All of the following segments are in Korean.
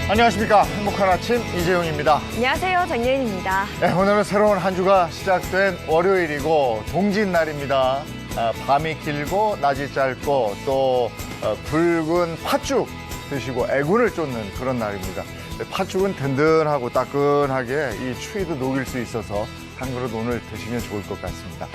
안녕하십니까. 행복한 아침 이재용입니다. 안녕하세요. 장예인입니다. 네, 오늘은 새로운 한 주가 시작된 월요일이고 동짓날입니다. 밤이 길고 낮이 짧고 또 붉은 팥죽 드시고 애군을 쫓는 그런 날입니다. 팥죽은 든든하고 따끈하게 이 추위도 녹일 수 있어서 한 그릇 오늘 드시면 좋을 것 같습니다.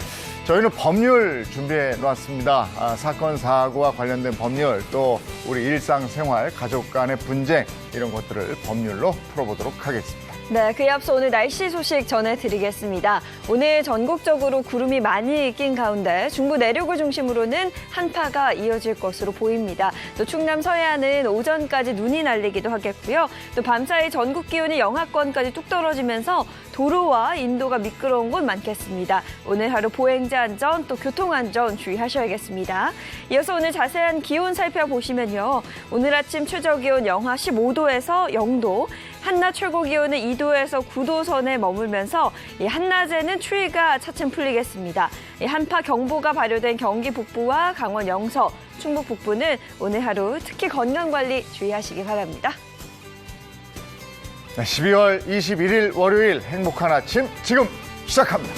저희는 법률 준비해 놨습니다. 사건, 사고와 관련된 법률, 또 우리 일상생활, 가족 간의 분쟁 이런 것들을 법률로 풀어보도록 하겠습니다. 네, 그에 앞서 오늘 날씨 소식 전해드리겠습니다. 오늘 전국적으로 구름이 많이 낀 가운데 중부 내륙을 중심으로는 한파가 이어질 것으로 보입니다. 또 충남 서해안은 오전까지 눈이 날리기도 하겠고요. 또 밤사이 전국 기온이 영하권까지 뚝 떨어지면서 도로와 인도가 미끄러운 곳 많겠습니다. 오늘 하루 보행자 안전 또 교통안전 주의하셔야겠습니다. 이어서 오늘 자세한 기온 살펴보시면요. 오늘 아침 최저기온 영하 15도에서 0도, 한낮 최고기온은 2도에서 9도 선에 머물면서 이 한낮에는 추위가 차츰 풀리겠습니다. 이 한파 경보가 발효된 경기 북부와 강원 영서, 충북 북부는 오늘 하루 특히 건강관리 주의하시기 바랍니다. 12월 21일 월요일 행복한 아침 지금 시작합니다.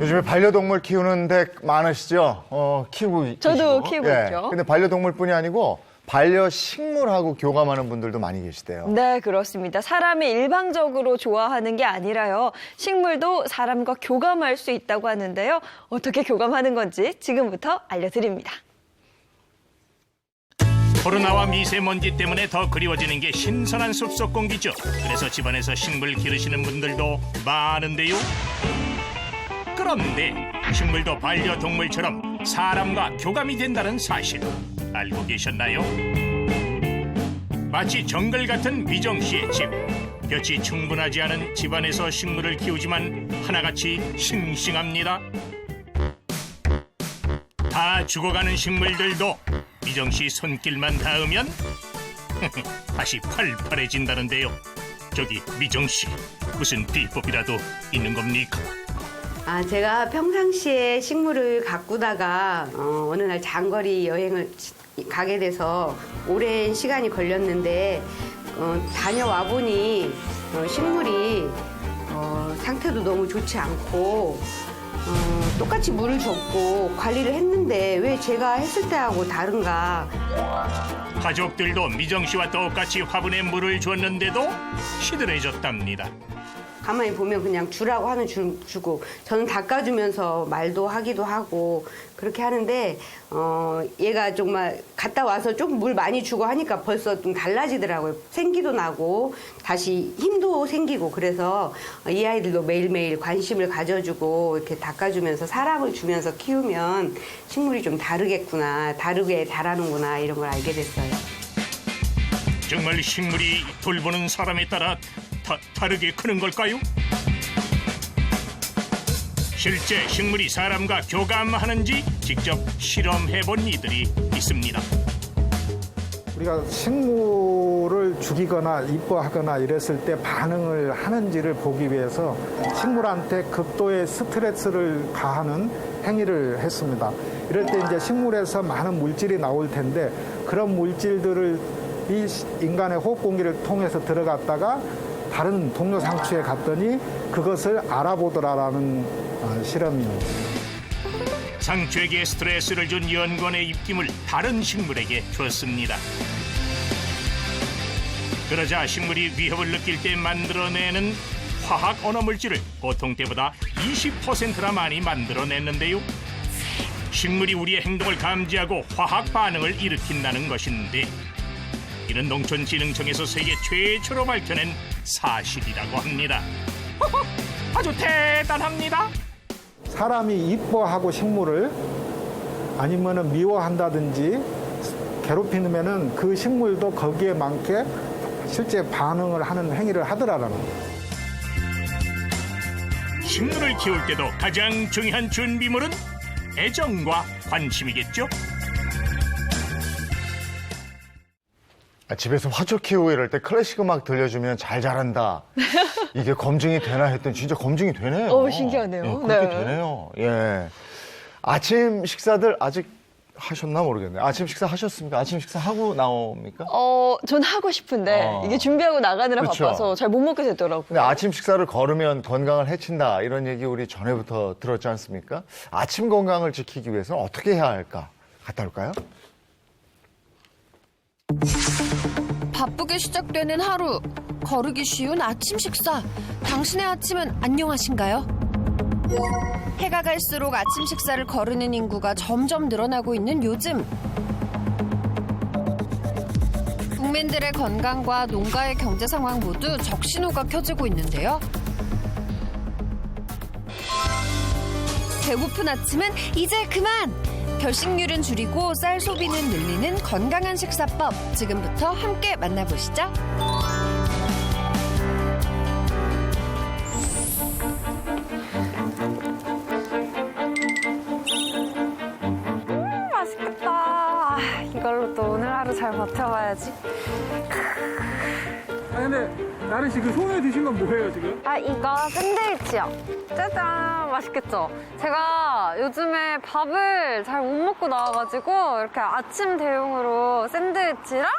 요즘에 반려동물 키우는 데 많으시죠? 키우고 저도 계시고. 키우고 있죠. 근데 반려동물뿐이 아니고 반려식물하고 교감하는 분들도 많이 계시대요. 네, 그렇습니다. 사람이 일방적으로 좋아하는 게 아니라요. 식물도 사람과 교감할 수 있다고 하는데요. 어떻게 교감하는 건지 지금부터 알려드립니다. 코로나와 미세먼지 때문에 더 그리워지는 게 신선한 숲속 공기죠. 그래서 집안에서 식물 기르시는 분들도 많은데요. 그런데 식물도 반려동물처럼 사람과 교감이 된다는 사실 알고 계셨나요? 마치 정글 같은 미정 씨의 집. 볕이 충분하지 않은 집안에서 식물을 키우지만 하나같이 싱싱합니다. 다 죽어가는 식물들도 미정 씨 손길만 닿으면 다시 팔팔해진다는데요. 저기 미정 씨, 무슨 비법이라도 있는 겁니까? 제가 평상시에 식물을 가꾸다가 어느 날 장거리 여행을 가게 돼서 오랜 시간이 걸렸는데 다녀와 보니 식물이 상태도 너무 좋지 않고 똑같이 물을 줬고 관리를 했는데 왜 제가 했을 때하고 다른가. 가족들도 미정 씨와 똑같이 화분에 물을 줬는데도 시들해졌답니다. 가만히 보면 그냥 주라고 하는 주고 저는 닦아주면서 말도 하기도 하고 그렇게 하는데 얘가 정말 갔다 와서 좀 물 많이 주고 하니까 벌써 좀 달라지더라고요. 생기도 나고 다시 힘도 생기고 그래서 이 아이들도 매일매일 관심을 가져주고 이렇게 닦아주면서 사랑을 주면서 키우면 식물이 좀 다르겠구나, 다르게 자라는구나 이런 걸 알게 됐어요. 정말 식물이 돌보는 사람에 따라 다르게 크는 걸까요? 실제 식물이 사람과 교감하는지 직접 실험해본 이들이 있습니다. 우리가 식물을 죽이거나 이뻐하거나 이랬을 때 반응을 하는지를 보기 위해서 식물한테 극도의 스트레스를 가하는 행위를 했습니다. 이럴 때 이제 식물에서 많은 물질이 나올 텐데 그런 물질들을 이 인간의 호흡 공기를 통해서 들어갔다가 다른 동료 상추에 갔더니 그것을 알아보더라라는 실험입니다. 상추에게 스트레스를 준 연구원의 입김을 다른 식물에게 줬습니다. 그러자 식물이 위협을 느낄 때 만들어내는 화학 언어 물질을 보통 때보다 20%나 많이 만들어냈는데요. 식물이 우리의 행동을 감지하고 화학 반응을 일으킨다는 것인데 이는 농촌진흥청에서 세계 최초로 밝혀낸 사실이라고 합니다. 아주 대단합니다. 사람이 이뻐하고 식물을 아니면은 미워한다든지 괴롭히면은 그 식물도 거기에 맞게 실제 반응을 하는 행위를 하더라라는 거예요. 식물을 키울 때도 가장 중요한 준비물은 애정과 관심이겠죠. 집에서 화초 키우고 이럴 때 클래식 음악 들려주면 잘 자란다. 이게 검증이 되나 했더니 진짜 검증이 되네요. 신기하네요. 예, 그렇게 네. 되네요. 예. 아침 식사들 아직 하셨나 모르겠네요. 아침 식사 하셨습니까? 아침 식사 하고 나옵니까? 전 하고 싶은데 이게 준비하고 나가느라 그렇죠. 바빠서 잘 못 먹게 되더라고요. 근데 아침 식사를 거르면 건강을 해친다. 이런 얘기 우리 전에부터 들었지 않습니까? 아침 건강을 지키기 위해서는 어떻게 해야 할까? 갔다 올까요? 바쁘게 시작되는 하루, 거르기 쉬운 아침 식사. 당신의 아침은 안녕하신가요? 해가 갈수록 아침 식사를 거르는 인구가 점점 늘어나고 있는 요즘. 국민들의 건강과 농가의 경제 상황 모두 적신호가 켜지고 있는데요. 배고픈 아침은 이제 그만! 결식률은 줄이고 쌀 소비는 늘리는 건강한 식사법. 지금부터 함께 만나보시죠. 맛있겠다. 이걸로 또 오늘 하루 잘 버텨봐야지. 아 근데 나른 씨 그 손에 드신 건 뭐예요 지금? 이거 샌드위치요. 짜잔, 맛있겠죠? 제가 요즘에 밥을 잘 못 먹고 나와가지고 이렇게 아침 대용으로 샌드위치랑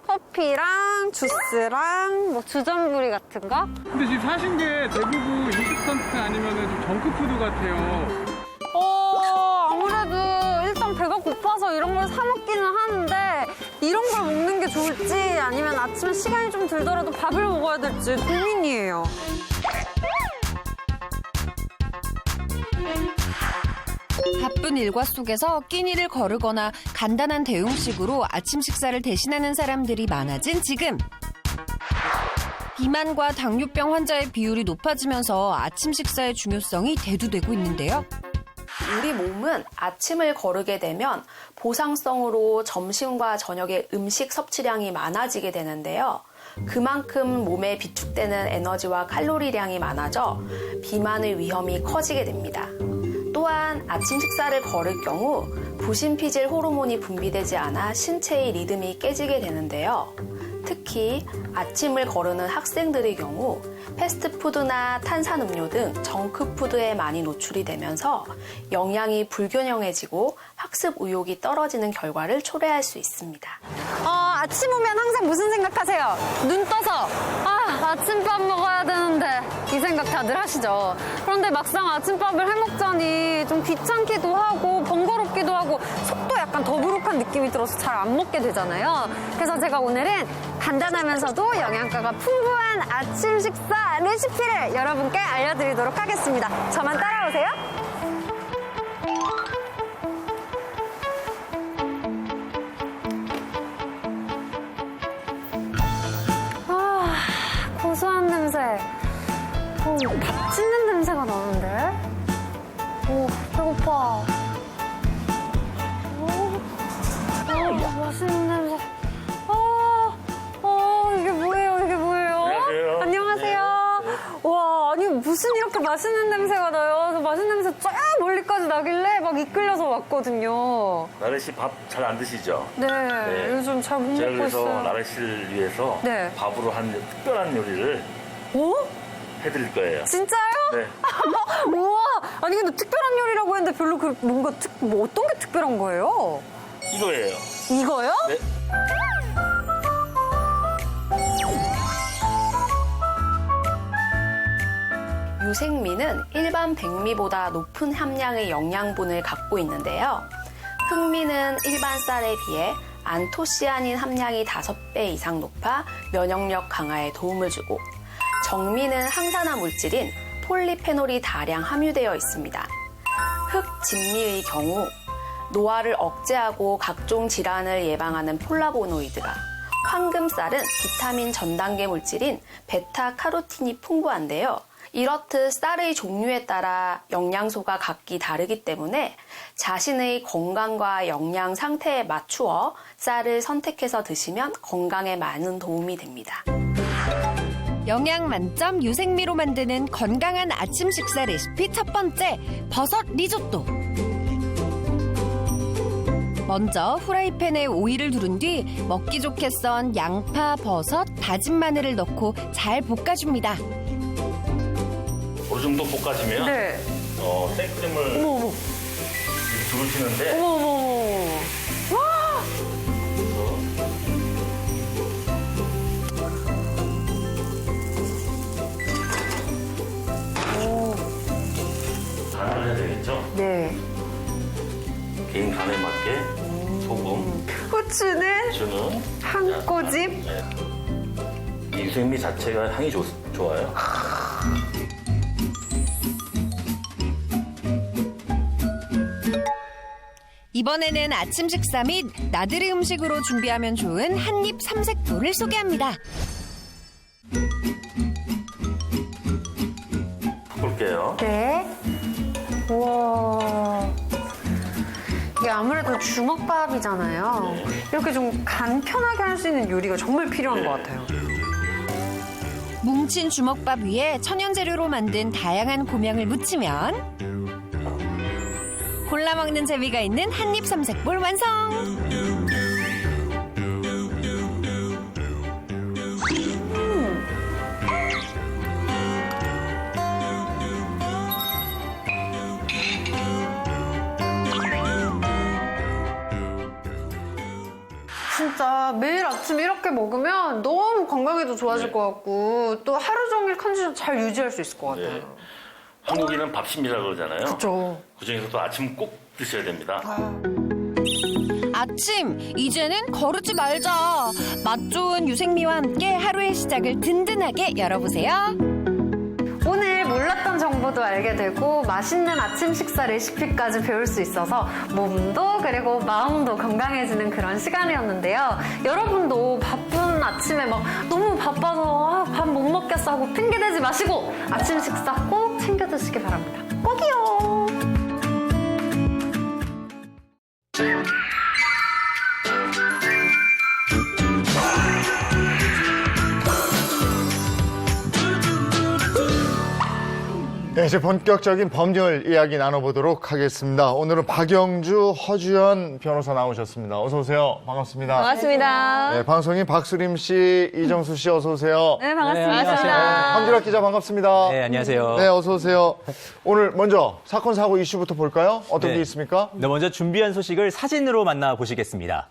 커피랑 주스랑 뭐 주전부리 같은 거? 근데 지금 사신 게 대부분 인스턴트 아니면 좀 정크푸드 같아요. 아무래도 일단 배가 고파서 이런 걸 사 먹기는 하는데 이런 걸 먹는 게 좋을지 아니면 아침에 시간이 좀 들더라도 밥을 먹어야 될지 고민이에요. 바쁜 일과 속에서 끼니를 거르거나 간단한 대용식으로 아침 식사를 대신하는 사람들이 많아진 지금. 비만과 당뇨병 환자의 비율이 높아지면서 아침 식사의 중요성이 대두되고 있는데요. 우리 몸은 아침을 거르게 되면 보상성으로 점심과 저녁의 음식 섭취량이 많아지게 되는데요. 그만큼 몸에 비축되는 에너지와 칼로리량이 많아져 비만의 위험이 커지게 됩니다. 또한 아침 식사를 거를 경우 부신피질 호르몬이 분비되지 않아 신체의 리듬이 깨지게 되는데요. 특히 아침을 거르는 학생들의 경우 패스트푸드나 탄산음료 등 정크푸드에 많이 노출이 되면서 영양이 불균형해지고 학습 의욕이 떨어지는 결과를 초래할 수 있습니다. 아침 오면 항상 무슨 생각하세요? 눈 떠서 아침밥 먹어야 되는데 이 생각 다들 하시죠. 그런데 막상 아침밥을 해먹자니 좀 귀찮기도 하고 번거롭기도 하고 속도 약간 더부룩한 느낌이 들어서 잘 안 먹게 되잖아요. 그래서 제가 오늘은 간단하면서도 영양가가 풍부한 아침 식사 레시피를 여러분께 알려드리도록 하겠습니다. 저만 따라오세요. 고소한 냄새. 밥 짓는 냄새가 나는데? 배고파. 맛있는 냄새. 이게 뭐예요? 이게 뭐예요? 안녕하세요. 와, 아니, 무슨 이렇게 맛있는 냄새가 나요? 저 맛있는 냄새 쫙 멀리까지 나길래 막 이끌려서 왔거든요. 나래 씨 밥 잘 안 드시죠? 네, 요즘 잘 못 제가 먹고 그래서 있어요. 나래 씨를 위해서 네. 밥으로 한 특별한 요리를 해드릴 거예요. 진짜요? 네. 우와! 아니, 근데 특별한 요리라고 했는데 별로 뭔가 어떤 게 특별한 거예요? 이거예요. 이거요? 네. 유생미는 일반 백미보다 높은 함량의 영양분을 갖고 있는데요. 흑미는 일반 쌀에 비해 안토시아닌 함량이 5배 이상 높아 면역력 강화에 도움을 주고, 정미는 항산화 물질인 폴리페놀이 다량 함유되어 있습니다. 흑진미의 경우 노화를 억제하고 각종 질환을 예방하는 폴라보노이드가, 황금쌀은 비타민 전 단계 물질인 베타카로틴이 풍부한데요. 이렇듯 쌀의 종류에 따라 영양소가 각기 다르기 때문에 자신의 건강과 영양 상태에 맞추어 쌀을 선택해서 드시면 건강에 많은 도움이 됩니다. 영양 만점 유생미로 만드는 건강한 아침 식사 레시피 첫 번째, 버섯 리조또. 먼저 후라이팬에 오일을 두른 뒤 먹기 좋게 썬 양파, 버섯, 다진 마늘을 넣고 잘 볶아줍니다. 어느 정도 볶아지면 네. 생크림을 어머. 이렇게 두르시는데 어머. 간을 해야 되겠죠? 네. 개인 간에 맞게 소금, 후추는 후추는 한 꼬집. 이 유생미 자체가 향이 좋아요. 이번에는 아침 식사 및 나들이 음식으로 준비하면 좋은 한입 삼색도를 소개합니다. 볼게요. 네. 우와. 이게 아무래도 주먹밥이잖아요. 이렇게 좀 간편하게 할 수 있는 요리가 정말 필요한 것 같아요. 뭉친 주먹밥 위에 천연 재료로 만든 다양한 고명을 묻히면 골라 먹는 재미가 있는 한입 삼색볼 완성. 진짜 매일 아침 이렇게 먹으면 너무 건강에도 좋아질 것 같고 또 하루 종일 컨디션 잘 유지할 수 있을 것 같아요. 네. 한국인은 밥심이라고 그러잖아요. 그렇죠. 그중에서도 아침 꼭 드셔야 됩니다. 아침, 이제는 거르지 말자. 맛 좋은 유생미와 함께 하루의 시작을 든든하게 열어보세요. 오늘 몰랐던 정보도 알게 되고 맛있는 아침 식사 레시피까지 배울 수 있어서 몸도 그리고 마음도 건강해지는 그런 시간이었는데요. 여러분도 바쁜 아침에 막 너무 바빠서 밥 못 먹겠어 하고 핑계대지 마시고 아침 식사 꼭 챙겨 드시기 바랍니다. 꼭이요. 네, 이제 본격적인 법률 이야기 나눠보도록 하겠습니다. 오늘은 박영주, 허주연 변호사 나오셨습니다. 어서 오세요. 반갑습니다. 반갑습니다. 네, 방송인 박수림 씨, 이정수 씨 어서 오세요. 네, 반갑습니다. 황규락 기자 반갑습니다. 네, 안녕하세요. 네, 어서 오세요. 오늘 먼저 사건 사고 이슈부터 볼까요? 어떤 네. 게 있습니까? 네, 먼저 준비한 소식을 사진으로 만나보시겠습니다.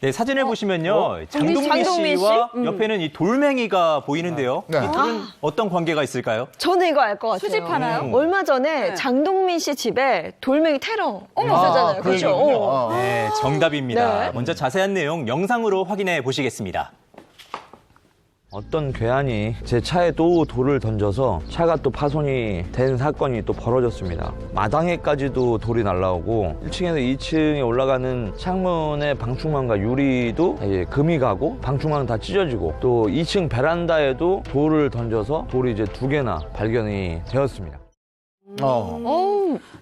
네, 사진을 보시면요. 장동민 장동민 씨와 씨? 옆에는 이 돌멩이가 보이는데요. 네. 이 둘은 어떤 관계가 있을까요? 저는 이거 알 것 같아요. 수집하나요? 얼마 전에 장동민 씨 집에 돌멩이 테러 있었잖아요. 그 그렇죠? 얘기군요. 네, 정답입니다. 네. 먼저 자세한 내용 영상으로 확인해 보시겠습니다. 어떤 괴한이 제 차에 또 돌을 던져서 차가 또 파손이 된 사건이 또 벌어졌습니다. 마당에까지도 돌이 날라오고 1층에서 2층에 올라가는 창문의 방충망과 유리도 이제 금이 가고 방충망 다 찢어지고 또 2층 베란다에도 돌을 던져서 돌이 이제 2개나 발견이 되었습니다.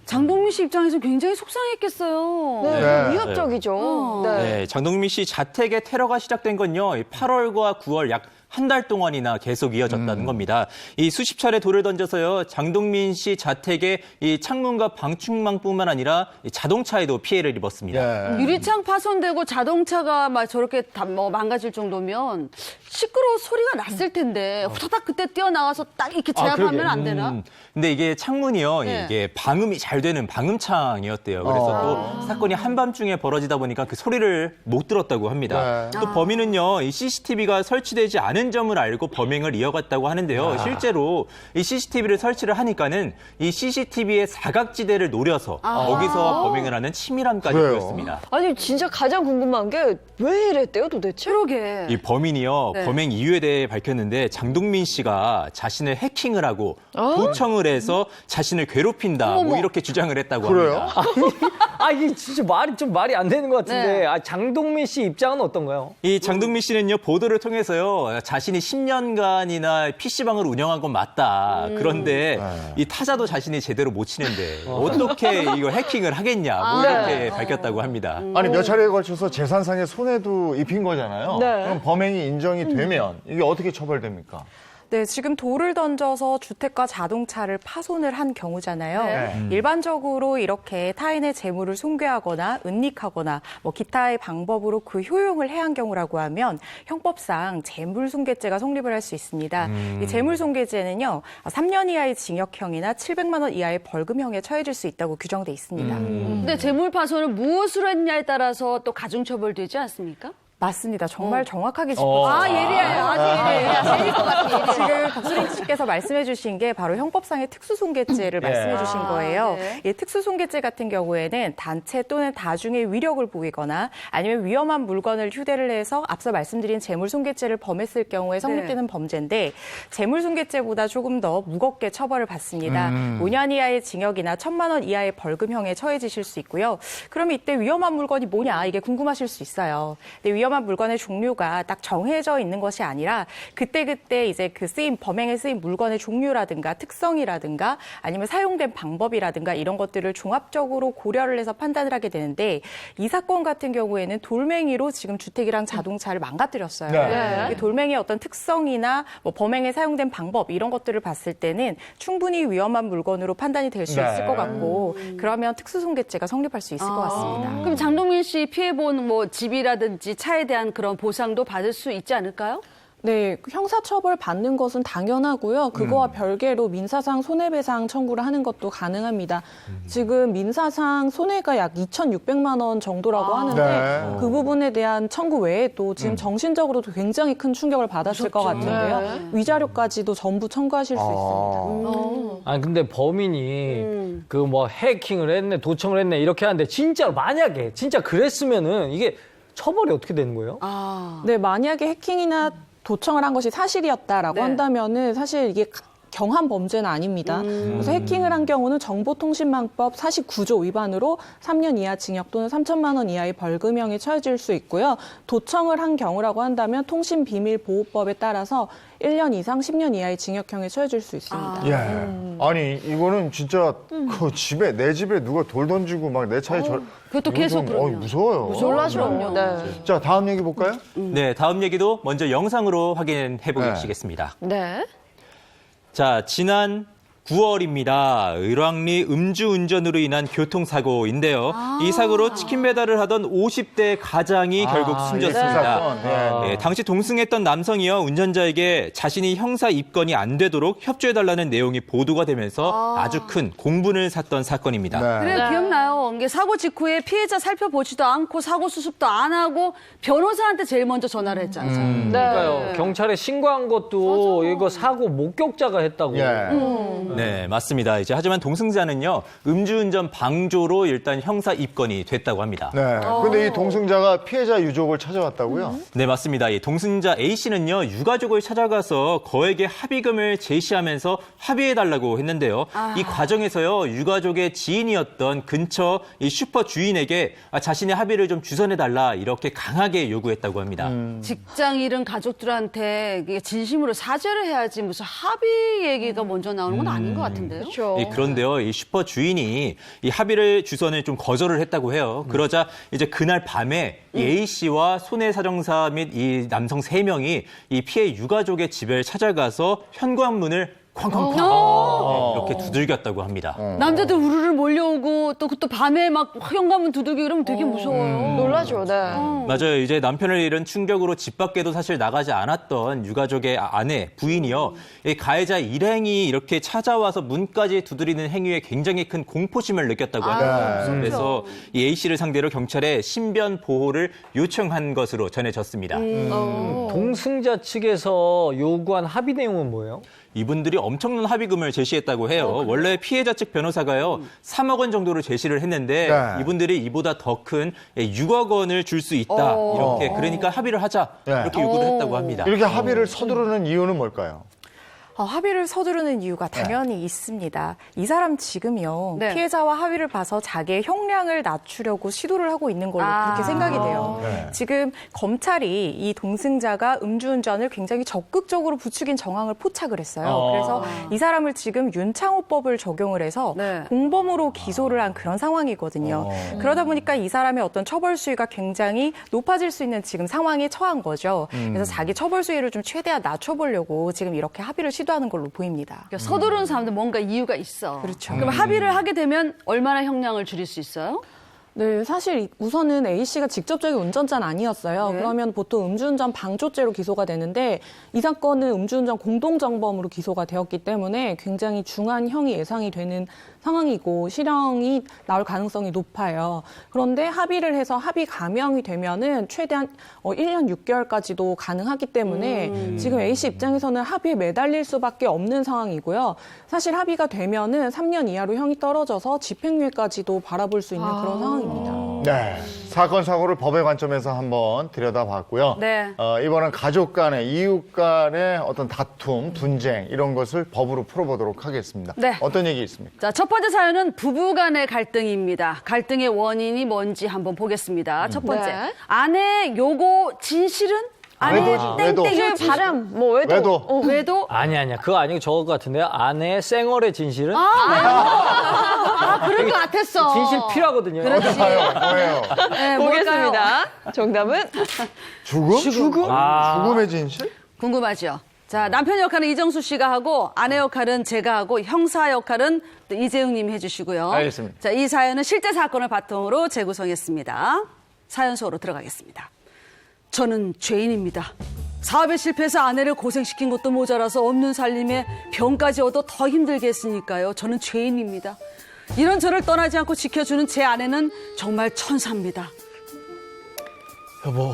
장동민 씨 입장에서 굉장히 속상했겠어요. 네, 위협적이죠. 네, 장동민 씨 자택에 테러가 시작된 건요. 8월과 9월 약 한 달 동안이나 계속 이어졌다는 겁니다. 이 수십 차례 돌을 던져서요. 장동민 씨 자택의 이 창문과 방충망뿐만 아니라 이 자동차에도 피해를 입었습니다. 유리창 파손되고 자동차가 막 저렇게 다 뭐 망가질 정도면 시끄러운 소리가 났을 텐데 후다닥 그때 뛰어나가서 딱 이렇게 제압하면 안 되나? 근데 이게 창문이요. 네. 이게 방음이 잘 되는 방음창이었대요. 그래서 또 사건이 한밤중에 벌어지다 보니까 그 소리를 못 들었다고 합니다. 또 범인은요. 이 CCTV가 설치되지 않은 점을 알고 범행을 이어갔다고 하는데요. 실제로 이 CCTV를 설치를 하니까는 이 CCTV의 사각지대를 노려서 거기서 범행을 하는 치밀함까지 그래요. 보였습니다. 아니, 진짜 가장 궁금한 게 왜 이랬대요, 도대체? 그러게. 이 범인이요. 네. 범행 이유에 대해 밝혔는데 장동민 씨가 자신을 해킹을 하고 도청을 해서 자신을 괴롭힌다. 뭐 이렇게 주장을 했다고 그래요? 합니다. 이게 진짜 말이 안 되는 것 같은데. 네. 장동민 씨 입장은 어떤가요? 이 장동민 씨는요. 보도를 통해서요. 자신이 10년간이나 PC방을 운영한 건 맞다. 그런데 이 타자도 자신이 제대로 못 치는데 어떻게 이걸 해킹을 하겠냐. 뭐 이렇게 밝혔다고 합니다. 아니 몇 차례에 걸쳐서 재산상의 손해도 입힌 거잖아요. 네. 그럼 범행이 인정이 되면 이게 어떻게 처벌됩니까? 네, 지금 돌을 던져서 주택과 자동차를 파손을 한 경우잖아요. 네. 일반적으로 이렇게 타인의 재물을 손괴하거나 은닉하거나 뭐 기타의 방법으로 그 효용을 해한 경우라고 하면 형법상 재물손괴죄가 성립을 할 수 있습니다. 이 재물손괴죄는요, 3년 이하의 징역형이나 700만 원 이하의 벌금형에 처해질 수 있다고 규정돼 있습니다. 근데 재물 파손을 무엇으로 했냐에 따라서 또 가중처벌되지 않습니까? 맞습니다. 정말 정확하게 짚어주셨어요. 아, 예리해요. 아주 예리해요. 재밌을 것 같아요. 지금 박수린 씨께서 말씀해 주신 게 바로 형법상의 특수손괴죄를 말씀해 주신 거예요. 이 특수손괴죄 같은 경우에는 단체 또는 다중의 위력을 보이거나 아니면 위험한 물건을 휴대를 해서 앞서 말씀드린 재물손괴죄를 범했을 경우에 성립되는 범죄인데 재물손괴죄보다 조금 더 무겁게 처벌을 받습니다. 5년 이하의 징역이나 1,000만 원 이하의 벌금형에 처해지실 수 있고요. 그럼 이때 위험한 물건이 뭐냐 이게 궁금하실 수 있어요. 근데 위험한 물건의 종류가 딱 정해져 있는 것이 아니라 그때그때 이제 그 범행에 쓰인 물건의 종류라든가 특성이라든가 아니면 사용된 방법이라든가 이런 것들을 종합적으로 고려를 해서 판단을 하게 되는데 이 사건 같은 경우에는 돌멩이로 지금 주택이랑 자동차를 망가뜨렸어요. 네. 돌멩이의 어떤 특성이나 뭐 범행에 사용된 방법 이런 것들을 봤을 때는 충분히 위험한 물건으로 판단이 될 수 있을 것 같고 그러면 특수손괴죄가 성립할 수 있을 것 같습니다. 그럼 장동민 씨 피해본 뭐 집이라든지 차에 대한 그런 보상도 받을 수 있지 않을까요? 네, 형사처벌 받는 것은 당연하고요. 그거와 별개로 민사상 손해배상 청구를 하는 것도 가능합니다. 지금 민사상 손해가 약 2,600만 원 정도라고 하는데 그 부분에 대한 청구 외에도 지금 정신적으로도 굉장히 큰 충격을 받았을 것 같은데요. 위자료까지도 전부 청구하실 수 있습니다. 아니 근데 범인이 그 뭐 해킹을 했네, 도청을 했네 이렇게 하는데 진짜로 만약에 진짜 그랬으면은 이게 처벌이 어떻게 되는 거예요? 네, 만약에 해킹이나 도청을 한 것이 사실이었다라고 한다면은 사실 이게 경한 범죄는 아닙니다. 그래서 해킹을 한 경우는 정보통신망법 49조 위반으로 3년 이하 징역 또는 3천만 원 이하의 벌금형에 처해질 수 있고요. 도청을 한 경우라고 한다면 통신비밀보호법에 따라서 1년 이상 10년 이하의 징역형에 처해질 수 있습니다. 아니 이거는 진짜 그 집에 내 집에 누가 돌 던지고 막 내 차에 그것도 계속 그러면. 무서워요. 놀라시럼요. 네. 자 다음 얘기 볼까요? 네, 다음 얘기도 먼저 영상으로 확인해 보시겠습니다. 네. 자, 지난 9월입니다. 을왕리 음주운전으로 인한 교통사고인데요. 이 사고로 치킨 배달을 하던 50대 가장이 결국 숨졌습니다. 네, 당시 동승했던 남성이요. 운전자에게 자신이 형사 입건이 안 되도록 협조해달라는 내용이 보도가 되면서 아주 큰 공분을 샀던 사건입니다. 그래요, 기억나요. 이게 사고 직후에 피해자 살펴보지도 않고 사고 수습도 안 하고 변호사한테 제일 먼저 전화를 했잖아요. 그러니까요. 경찰에 신고한 것도 이거 사고 목격자가 했다고. 네, 맞습니다. 이제 하지만 동승자는요, 음주운전 방조로 일단 형사 입건이 됐다고 합니다. 네. 근데 이 동승자가 피해자 유족을 찾아왔다고요? 네, 맞습니다. 이 동승자 A 씨는요, 유가족을 찾아가서 거액의 합의금을 제시하면서 합의해달라고 했는데요. 이 과정에서요, 유가족의 지인이었던 근처 이 슈퍼 주인에게 자신의 합의를 좀 주선해달라 이렇게 강하게 요구했다고 합니다. 직장 잃은 가족들한테 진심으로 사죄를 해야지 무슨 합의 얘기가 먼저 나오는 건 아닌 것 같은데요. 그렇죠. 그런데요, 이 슈퍼 주인이 이 합의를 주선을 좀 거절을 했다고 해요. 그러자 이제 그날 밤에 이 A 씨와 손해사정사 및 이 남성 3명이 이 피해 유가족의 집을 찾아가서 현관문을 쾅쾅쾅 이렇게 두들겼다고 합니다. 남자들 우르르 몰려오고 또 밤에 막 현관문 두들기고 이러면 되게 무서워요. 놀라죠, 네. 맞아요. 이제 남편을 잃은 충격으로 집 밖에도 사실 나가지 않았던 유가족의 아내, 부인이요. 이 가해자 일행이 이렇게 찾아와서 문까지 두드리는 행위에 굉장히 큰 공포심을 느꼈다고 합니다. 그래서 이 A 씨를 상대로 경찰에 신변 보호를 요청한 것으로 전해졌습니다. 동승자 측에서 요구한 합의 내용은 뭐예요? 이분들이 엄청난 합의금을 제시했다고 해요. 원래 피해자 측 변호사가요, 3억 원 정도를 제시를 했는데 이분들이 이보다 더 큰 6억 원을 줄 수 있다. 이렇게 그러니까 합의를 하자. 이렇게 요구를 했다고 합니다. 이렇게 합의를 서두르는 이유는 뭘까요? 합의를 서두르는 이유가 당연히 있습니다. 이 사람 지금요. 네. 피해자와 합의를 봐서 자기의 형량을 낮추려고 시도를 하고 있는 걸로 그렇게 생각이 돼요. 네. 지금 검찰이 이 동승자가 음주운전을 굉장히 적극적으로 부추긴 정황을 포착을 했어요. 그래서 이 사람을 지금 윤창호법을 적용을 해서 네. 공범으로 기소를 한 그런 상황이거든요. 그러다 보니까 이 사람의 어떤 처벌 수위가 굉장히 높아질 수 있는 지금 상황에 처한 거죠. 그래서 자기 처벌 수위를 좀 최대한 낮춰보려고 지금 이렇게 합의를 시도하는 걸로 보입니다. 그러니까 서두르는 사람들 뭔가 이유가 있어. 그렇죠. 그럼 합의를 하게 되면 얼마나 형량을 줄일 수 있어요? 네, 사실 우선은 A씨가 직접적인 운전자는 아니었어요. 네. 그러면 보통 음주운전 방조죄로 기소가 되는데 이 사건은 음주운전 공동정범으로 기소가 되었기 때문에 굉장히 중한 형이 예상이 되는 상황이고 실형이 나올 가능성이 높아요. 그런데 합의를 해서 합의 감형이 되면은 최대한 1년 6개월까지도 가능하기 때문에 지금 A씨 입장에서는 합의에 매달릴 수밖에 없는 상황이고요. 사실 합의가 되면은 3년 이하로 형이 떨어져서 집행유예까지도 바라볼 수 있는 그런 상황입니다. 네. 사건 사고를 법의 관점에서 한번 들여다봤고요. 네. 이번은 가족 간의, 이웃 간의 어떤 다툼, 분쟁 이런 것을 법으로 풀어보도록 하겠습니다. 네. 어떤 얘기 있습니까? 자, 첫 번째 사연은 부부 간의 갈등입니다. 갈등의 원인이 뭔지 한번 보겠습니다. 첫 번째. 네. 아내 요거 진실은? 아내 외도. 땡땡이 바람, 뭐 외도. 외도. 외도? 아니야. 그거 아니고 저거 같은데요. 아내의 쌩얼의 진실은? 그럴 것 같았어. 진실 필요하거든요. 그렇지. 뭐예요? 네, 보겠습니다. 정답은 죽음? 죽음의 진실? 궁금하죠? 자, 남편 역할은 이정수 씨가 하고 아내 역할은 제가 하고 형사 역할은 또 이재용 님이 해주시고요. 알겠습니다. 자, 이 사연은 실제 사건을 바탕으로 재구성했습니다. 사연 속으로 들어가겠습니다. 저는 죄인입니다. 사업에 실패해서 아내를 고생시킨 것도 모자라서 없는 살림에 병까지 얻어 더 힘들게 했으니까요. 저는 죄인입니다. 이런 저를 떠나지 않고 지켜주는 제 아내는 정말 천사입니다. 여보,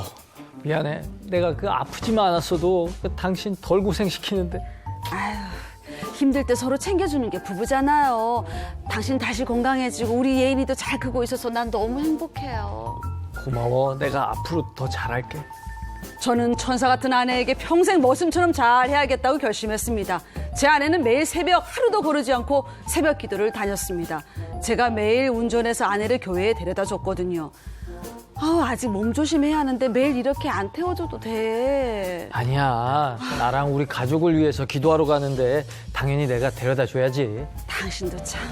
미안해. 내가 아프지만 않았어도 당신 덜 고생시키는데. 힘들 때 서로 챙겨주는 게 부부잖아요. 당신 다시 건강해지고 우리 예인이도 잘 크고 있어서 난 너무 행복해요. 고마워. 내가 앞으로 더 잘할게. 저는 천사 같은 아내에게 평생 머슴처럼 잘 해야겠다고 결심했습니다. 제 아내는 매일 새벽 하루도 거르지 않고 새벽 기도를 다녔습니다. 제가 매일 운전해서 아내를 교회에 데려다 줬거든요. 아직 몸조심해야 하는데 매일 이렇게 안 태워줘도 돼. 아니야. 나랑 우리 가족을 위해서 기도하러 가는데 당연히 내가 데려다 줘야지. 당신도 참.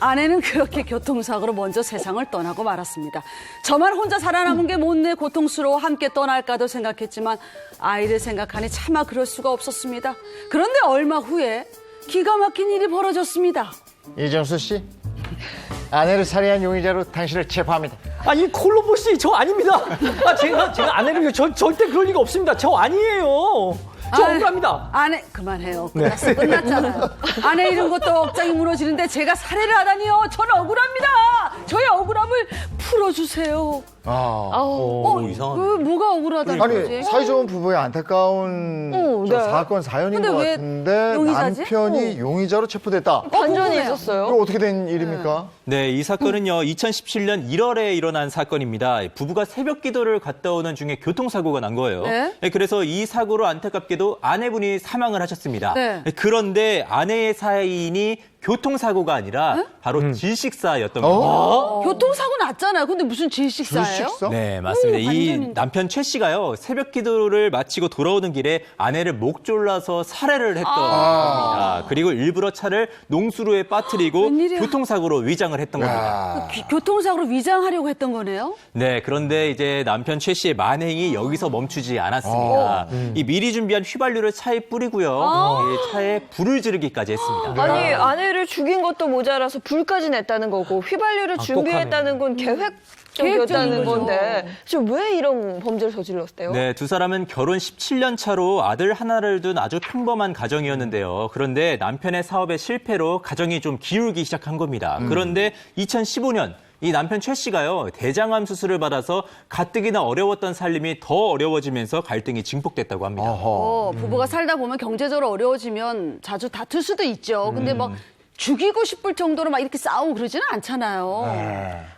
아내는 그렇게 교통사고로 먼저 세상을 떠나고 말았습니다. 저만 혼자 살아남은 게 못내 고통스러워 함께 떠날까도 생각했지만 아이를 생각하니 차마 그럴 수가 없었습니다. 그런데 얼마 후에 기가 막힌 일이 벌어졌습니다. 이정수 씨, 아내를 살해한 용의자로 당신을 체포합니다. 아니 콜로보 씨, 저 아닙니다. 제가 아내를 위해 절대 그럴 리가 없습니다. 저 아니에요. 저 억울합니다. 아내 그만해요. 끝났잖아요. 아내 이런 것도 억장이 무너지는데 제가 살해를 하다니요. 저는 억울합니다. 저의 억울함을 풀어주세요. 이상하네. 뭐가 억울하다는 거지? 아니, 사이좋은 부부의 안타까운 네. 사건 사연인 근데 것 왜 같은데 용의자지? 남편이 용의자로 체포됐다. 반전이 있었어요. 이거 어떻게 된 일입니까? 네, 이 사건은요, 2017년 1월에 일어난 사건입니다. 부부가 새벽 기도를 갔다 오는 중에 교통사고가 난 거예요. 네. 그래서 이 사고로 안타깝게도 아내분이 사망을 하셨습니다. 네. 그런데 아내의 사인이 교통사고가 아니라 바로 질식사였던 겁니다. 교통사고 났잖아요. 근데 무슨 질식사예요? 네, 맞습니다. 이 반전인데. 남편 최 씨가요, 새벽 기도를 마치고 돌아오는 길에 아내를 목 졸라서 살해를 했던 겁니다. 그리고 일부러 차를 농수로에 빠뜨리고 웬일이야. 교통사고로 위장을 했던 겁니다. 교통사고로 위장하려고 했던 거네요? 네, 그런데 이제 남편 최 씨의 만행이 여기서 멈추지 않았습니다. 이 미리 준비한 휘발유를 차에 뿌리고요. 이 차에 불을 지르기까지 했습니다. 아니 아내를 죽인 것도 모자라서 불까지 냈다는 거고 휘발유를 준비했다는 건 계획적이었다는 건데 지금 왜 이런 범죄를 저질렀대요? 네, 두 사람은 결혼 17년 차로 아들 하나를 둔 아주 평범한 가정이었는데요. 그런데 남편의 사업의 실패로 가정이 좀 기울기 시작한 겁니다. 그런데 2015년 이 남편 최 씨가요, 대장암 수술을 받아서 가뜩이나 어려웠던 살림이 더 어려워지면서 갈등이 증폭됐다고 합니다. 부부가 살다 보면 경제적으로 어려워지면 자주 다툴 수도 있죠. 근데 막 죽이고 싶을 정도로 막 이렇게 싸우고 그러지는 않잖아요.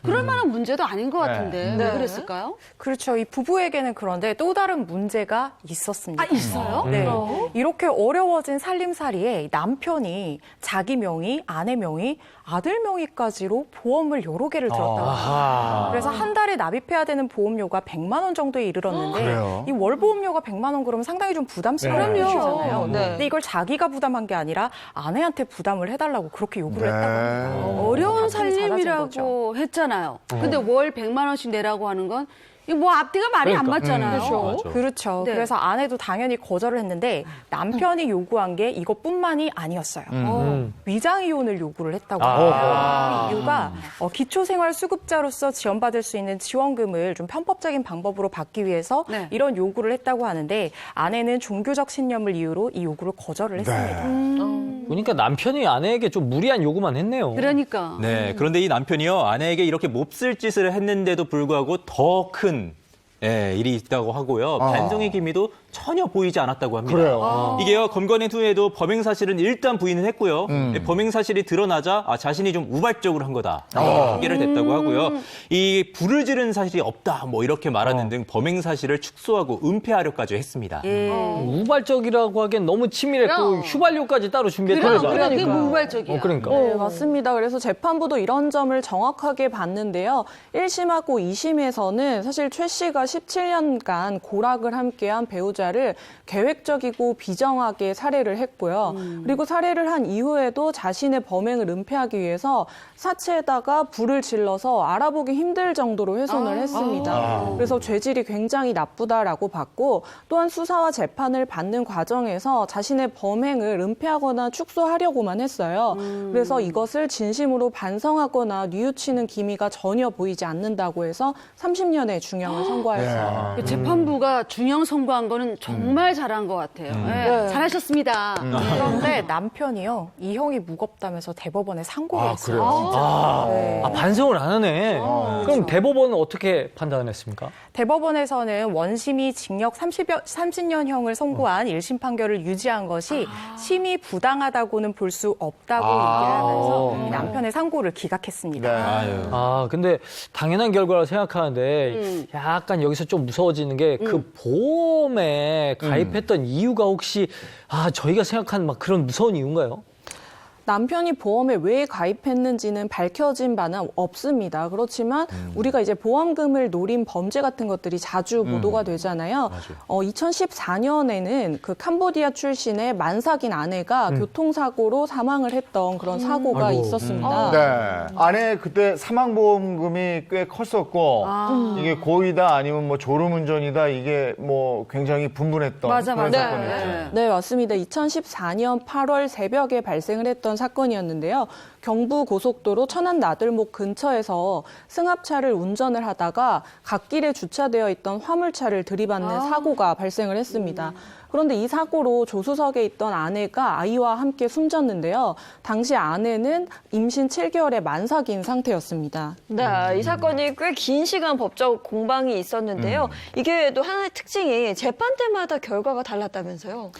그럴 만한 문제도 아닌 것 같은데 왜 그랬을까요? 그렇죠. 이 부부에게는 그런데 또 다른 문제가 있었습니다. 아, 있어요? 네. 이렇게 어려워진 살림살이에 남편이 자기 명의, 아내 명의, 아들 명의까지로 보험을 여러 개를 들었다고 합니다. 그래서 한 달에 납입해야 되는 보험료가 100만 원 정도에 이르렀는데 이 월보험료가 100만 원 그러면 상당히 좀 부담스러운 일이잖아요. 근데 이걸 자기가 부담한 게 아니라 아내한테 부담을 해달라고 그렇게 요구를 했다고 합니다. 어려운 다툼이 잦아진 살림이라고 했잖아요. 근데 월 100만 원씩 내라고 하는 건 이거 뭐 앞뒤가 말이 안 맞잖아요. 그렇죠. 네. 그래서 아내도 당연히 거절을 했는데 남편이 요구한 게 이것뿐만이 아니었어요. 위장이혼을 요구를 했다고 합니다. 이유가 기초생활수급자로서 지원받을 수 있는 지원금을 좀 편법적인 방법으로 받기 위해서 이런 요구를 했다고 하는데 아내는 종교적 신념을 이유로 이 요구를 거절을 했습니다. 그러니까 남편이 아내에게 좀 무리한 요구만 했네요. 그러니까. 네, 그런데 이 남편이요, 아내에게 이렇게 몹쓸 짓을 했는데도 불구하고 더 큰 일이 있다고 하고요. 반성의 기미도 전혀 보이지 않았다고 합니다. 그래요. 이게요, 검거낸 후에도 범행 사실은 일단 부인을 했고요. 범행 사실이 드러나자 자신이 좀 우발적으로 한 거다. 핑계를 댔다고 하고요. 이 불을 지른 사실이 없다. 뭐 이렇게 말하는 등 범행 사실을 축소하고 은폐하려까지 했습니다. 우발적이라고 하기엔 너무 치밀했고 휘발유까지 따로 준비했다는 그러니까 그게 뭐 우발적이야. 그러니까. 네, 맞습니다. 그래서 재판부도 이런 점을 정확하게 봤는데요. 1심하고 2심에서는 사실 최 씨가 17년간 고락을 함께한 배우자를 계획적이고 비정하게 살해를 했고요. 그리고 살해를 한 이후에도 자신의 범행을 은폐하기 위해서 사체에다가 불을 질러서 알아보기 힘들 정도로 훼손을 했습니다. 그래서 죄질이 굉장히 나쁘다라고 봤고 또한 수사와 재판을 받는 과정에서 자신의 범행을 은폐하거나 축소하려고만 했어요. 그래서 이것을 진심으로 반성하거나 뉘우치는 기미가 전혀 보이지 않는다고 해서 30년의 중형을 선고하였어요. 재판부가 중형 선고한 거는 정말 잘한 것 같아요. 네. 잘하셨습니다. 그런데 남편이요. 이 형이 무겁다면서 대법원에 상고를 했어요. 반성을 안 하네. 그럼 대법원은 어떻게 판단했습니까? 대법원에서는 원심이 징역 30년형을 선고한 1심 판결을 유지한 것이 심히 부당하다고는 볼 수 없다고 얘기를 하면서 이 남편의 상고를 기각했습니다. 근데 당연한 결과라 생각하는데 약간 여기서 좀 무서워지는 게 그 보험에 가입했던 이유가 혹시 저희가 생각하는 막 그런 무서운 이유인가요? 남편이 보험에 왜 가입했는지는 밝혀진 바는 없습니다. 그렇지만 우리가 이제 보험금을 노린 범죄 같은 것들이 자주 보도가 되잖아요. 2014년에는 그 캄보디아 출신의 만삭인 아내가 교통사고로 사망을 했던 그런 사고가 있었습니다. 네. 아내 그때 사망보험금이 꽤 컸었고 이게 고의다 아니면 뭐 졸음운전이다 이게 뭐 굉장히 분분했던 그런 사건이었죠. 네, 맞습니다. 2014년 8월 새벽에 발생을 했던 사건이었는데요. 경부 고속도로 천안 나들목 근처에서 승합차를 운전을 하다가 갓길에 주차되어 있던 화물차를 들이받는 사고가 발생을 했습니다. 그런데 이 사고로 조수석에 있던 아내가 아이와 함께 숨졌는데요. 당시 아내는 임신 7개월의 만삭인 상태였습니다. 네, 이 사건이 꽤 긴 시간 법적 공방이 있었는데요. 이게 또 하나의 특징이 재판 때마다 결과가 달랐다면서요?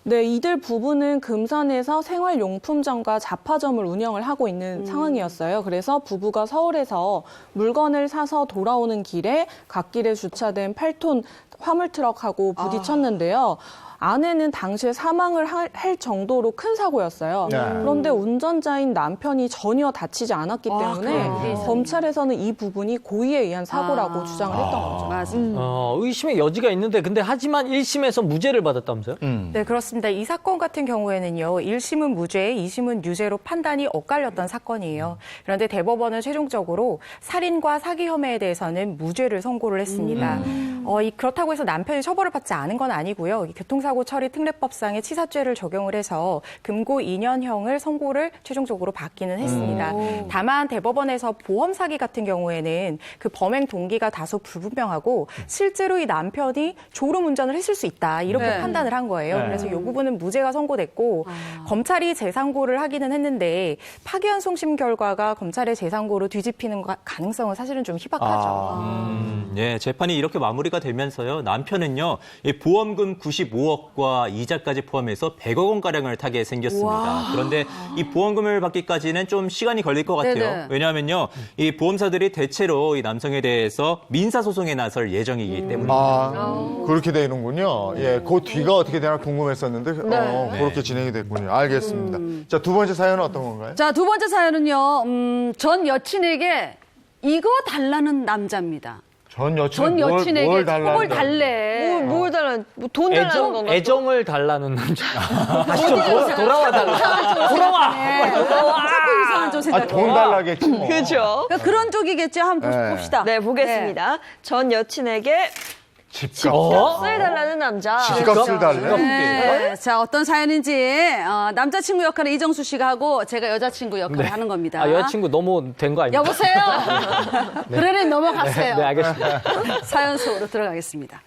네, 이들 부부는 금산에서 생활용품점과 잡화점을 운영을 하고 있는 상황이었어요. 그래서 부부가 서울에서 물건을 사서 돌아오는 길에 갓길에 주차된 8톤 화물트럭하고 부딪혔는데요. 아내는 당시에 사망을 할 정도로 큰 사고였어요. 그런데 운전자인 남편이 전혀 다치지 않았기 때문에 검찰에서는 이 부분이 고의에 의한 사고라고 주장을 했던 거죠. 의심의 여지가 있는데 근데 하지만 1심에서 무죄를 받았다면서요? 네, 그렇습니다. 이 사건 같은 경우에는요. 1심은 무죄, 2심은 유죄로 판단이 엇갈렸던 사건이에요. 그런데 대법원은 최종적으로 살인과 사기 혐의에 대해서는 무죄를 선고를 했습니다. 그렇다고 해서 남편이 처벌을 받지 않은 건 아니고요. 교통사고 처리 특례법상의 치사죄를 적용을 해서 금고 2년형을 선고를 최종적으로 받기는 했습니다. 다만 대법원에서 보험 사기 같은 경우에는 그 범행 동기가 다소 불분명하고 실제로 이 남편이 졸음 운전을 했을 수 있다 이렇게 판단을 한 거예요. 그래서 이 부분은 무죄가 선고됐고 검찰이 재상고를 하기는 했는데 파기환 송심 결과가 검찰의 재상고로 뒤집히는 가능성은 사실은 좀 희박하죠. 네, 재판이 이렇게 마무리가 문제가 되면서요. 남편은요. 이 보험금 95억과 이자까지 포함해서 100억 원가량을 타게 생겼습니다. 와. 그런데 이 보험금을 받기까지는 좀 시간이 걸릴 것 같아요. 네네. 왜냐하면요. 이 보험사들이 대체로 이 남성에 대해서 민사소송에 나설 예정이기 때문입니다. 그렇게 되는군요. 예, 그 뒤가 어떻게 되나 궁금했었는데 네. 그렇게 진행이 됐군요. 알겠습니다. 자, 두 번째 사연은 어떤 건가요? 자, 두 번째 사연은요. 전 여친에게 이거 달라는 남자입니다. 전 전 여친에게 뭘 달라는 뭘 달래? 뭘 달라는, 돈 달라는 건가? 애정을 달라는 남자. 다시 좀 돌아와 달라. 돌아와. 자꾸 이상한 저 생각이. 돈 달라겠지 뭐. 그렇죠. 그런 쪽이겠죠. 한번 네. 봅시다. 네, 보겠습니다. 전 여친에게 집값. 집값을 달라는 남자. 집값을 달래? 네. 자, 어떤 사연인지 남자친구 역할은 이정수 씨가 하고 제가 여자친구 역할을 하는 겁니다. 아, 여자친구 너무 된 거 아닙니까? 여보세요? 그러니 넘어갔어요. 네, 알겠습니다. 사연 속으로 들어가겠습니다.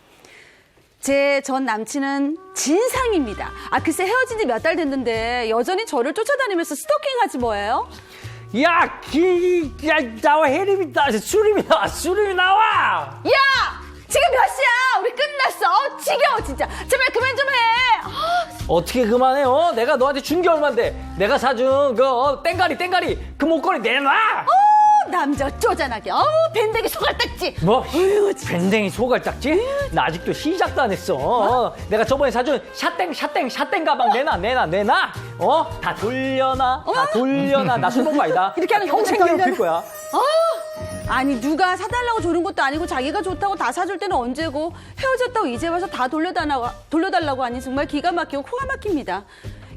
제 전 남친은 진상입니다. 글쎄 헤어진 지 몇 달 됐는데 여전히 저를 쫓아다니면서 스토킹하지 뭐예요? 야, 나와 해림이 수림이 나와! 야! 지금 몇 시야? 우리 끝났어. 지겨워 진짜. 제발 그만 좀 해. 어떻게 그만해? 내가 너한테 준 게 얼만데? 내가 사준 그 땡가리 그 목걸이 내놔! 남자 쪼잔하게. 밴댕이 소갈딱지. 뭐? 밴댕이 소갈딱지? 나 아직도 시작도 안 했어. 내가 저번에 사준 샤땡 가방 내놔. 다 돌려놔. 나 술 먹은 거 아니다. 이렇게 하면 평생 돌려놔. 괴롭힐 거야. 아니 누가 사달라고 주는 것도 아니고 자기가 좋다고 다 사줄 때는 언제고 헤어졌다고 이제 와서 다 돌려달라고 하니 정말 기가 막히고 코가 막힙니다.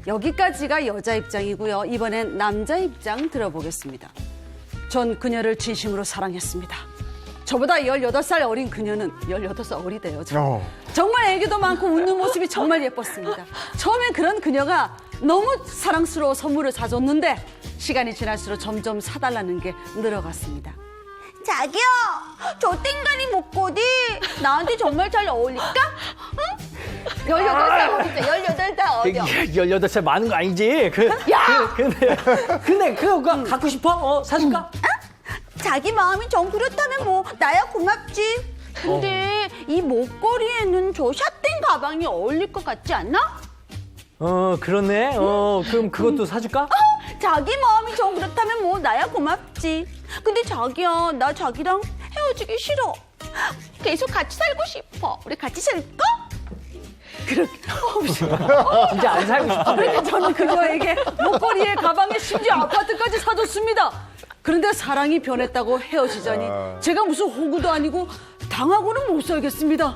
여기까지가 여자 입장이고요. 이번엔 남자 입장 들어보겠습니다. 전 그녀를 진심으로 사랑했습니다. 저보다 18살 어린 그녀는 18살 어리대요. 정말 애교도 많고 웃는 모습이 정말 예뻤습니다. 처음엔 그런 그녀가 너무 사랑스러워 선물을 사줬는데 시간이 지날수록 점점 사달라는 게 늘어갔습니다. 자기야, 저 땡가리 목걸이 나한테 정말 잘 어울릴까? 응? 18살 어리죠, 18살 어려. 18살 많은 거 아니지? 근데 그거 갖고 싶어? 사줄까? 자기 마음이 정 그렇다면 뭐 나야 고맙지. 근데 이 목걸이에는 저 샤땡 가방이 어울릴 것 같지 않나? 그러네. 그럼 그것도 사줄까? 자기 마음이 정 그렇다면 뭐 나야 고맙지. 근데 자기야, 나 자기랑 헤어지기 싫어. 계속 같이 살고 싶어. 우리 같이 살까? 그렇게 진짜 안 살고 싶은데. 그러니까 저는 그녀에게 목걸이에 가방에 심지어 아파트까지 사줬습니다. 그런데 사랑이 변했다고 헤어지자니 제가 무슨 호구도 아니고 당하고는 못 살겠습니다.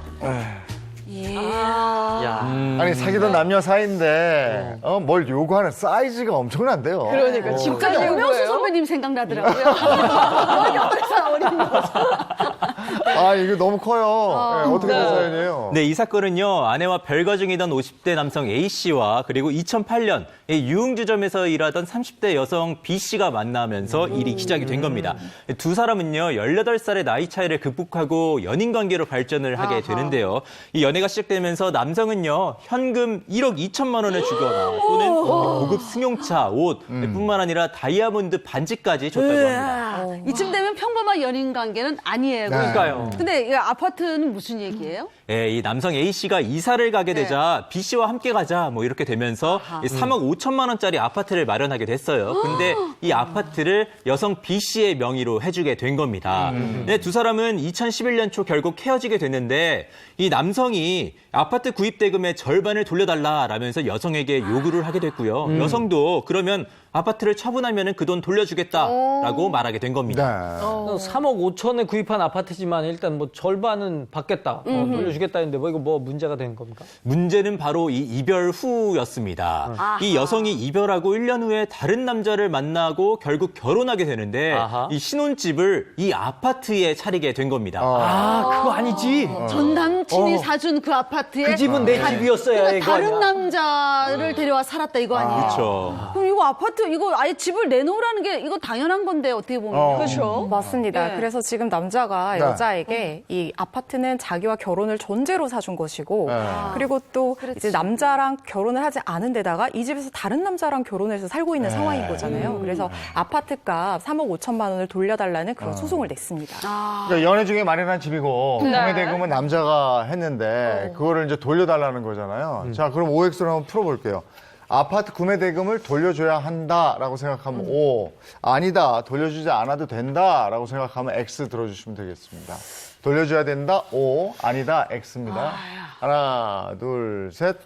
아니 사귀던 남녀 사이인데 뭘 요구하는 사이즈가 엄청난데요. 그러니까 집까지 오명수 선배님 생각나더라고요. 18살 어린 여자. 이거 너무 커요. 네, 어떻게 된 사연이에요? 네, 이 사건은요. 아내와 별거 중이던 50대 남성 A씨와 그리고 2008년 유흥주점에서 일하던 30대 여성 B씨가 만나면서 일이 시작이 된 겁니다. 두 사람은요. 18살의 나이 차이를 극복하고 연인 관계로 발전을 하게 되는데요. 이 연애가 시작되면서 남성은요. 현금 1억 2천만 원을 주거나 또는 고급 승용차, 옷 뿐만 아니라 다이아몬드 반지까지 줬다고 합니다. 이쯤 되면 평범한 연인 관계는 아니에요. 그러니까요. 근데 이 아파트는 무슨 얘기예요? 네, 이 남성 A씨가 이사를 가게 되자 B씨와 함께 가자 뭐 이렇게 되면서 3억 5천만 원짜리 아파트를 마련하게 됐어요. 근데 이 아파트를 여성 B씨의 명의로 해주게 된 겁니다. 네, 두 사람은 2011년 초 결국 헤어지게 됐는데 이 남성이 아파트 구입 대금의 절반을 돌려달라라면서 여성에게 요구를 하게 됐고요. 여성도 그러면 아파트를 처분하면 그 돈 돌려주겠다라고 말하게 된 겁니다. 3억 5천에 구입한 아파트지만 일단 뭐 절반은 받겠다. 돌려주겠다 했는데 이거 뭐 문제가 된 겁니까? 문제는 바로 이 이별 후였습니다. 이 여성이 이별하고 1년 후에 다른 남자를 만나고 결국 결혼하게 되는데 이 신혼집을 이 아파트에 차리게 된 겁니다. 그거 아니지. 전 남친이 사준 그 아파트. 아파트에 그 집은 내 집이었어야 이거 다른 아니야? 남자를 데려와 살았다 이거 아니에요? 그렇죠. 그럼 이거 아파트 이거 아예 집을 내놓으라는 게 이거 당연한 건데 어떻게 보면 그렇죠. 맞습니다. 네. 그래서 지금 남자가 네. 여자에게 이 아파트는 자기와 결혼을 전제로 사준 것이고 네. 그리고 또 이제 남자랑 결혼을 하지 않은 데다가 이 집에서 다른 남자랑 결혼해서 살고 있는 상황인 거잖아요. 그래서 아파트값 3억 5천만 원을 돌려달라는 그런 소송을 냈습니다. 그러니까 연애 중에 마련한 집이고 구매 대금은 남자가 했는데 그거를 이제 돌려달라는 거잖아요. 자, 그럼 OX로 한번 풀어볼게요. 아파트 구매 대금을 돌려줘야 한다라고 생각하면 O, 아니다, 돌려주지 않아도 된다라고 생각하면 X 들어주시면 되겠습니다. 돌려줘야 된다, O, 아니다, X입니다. 하나, 둘, 셋.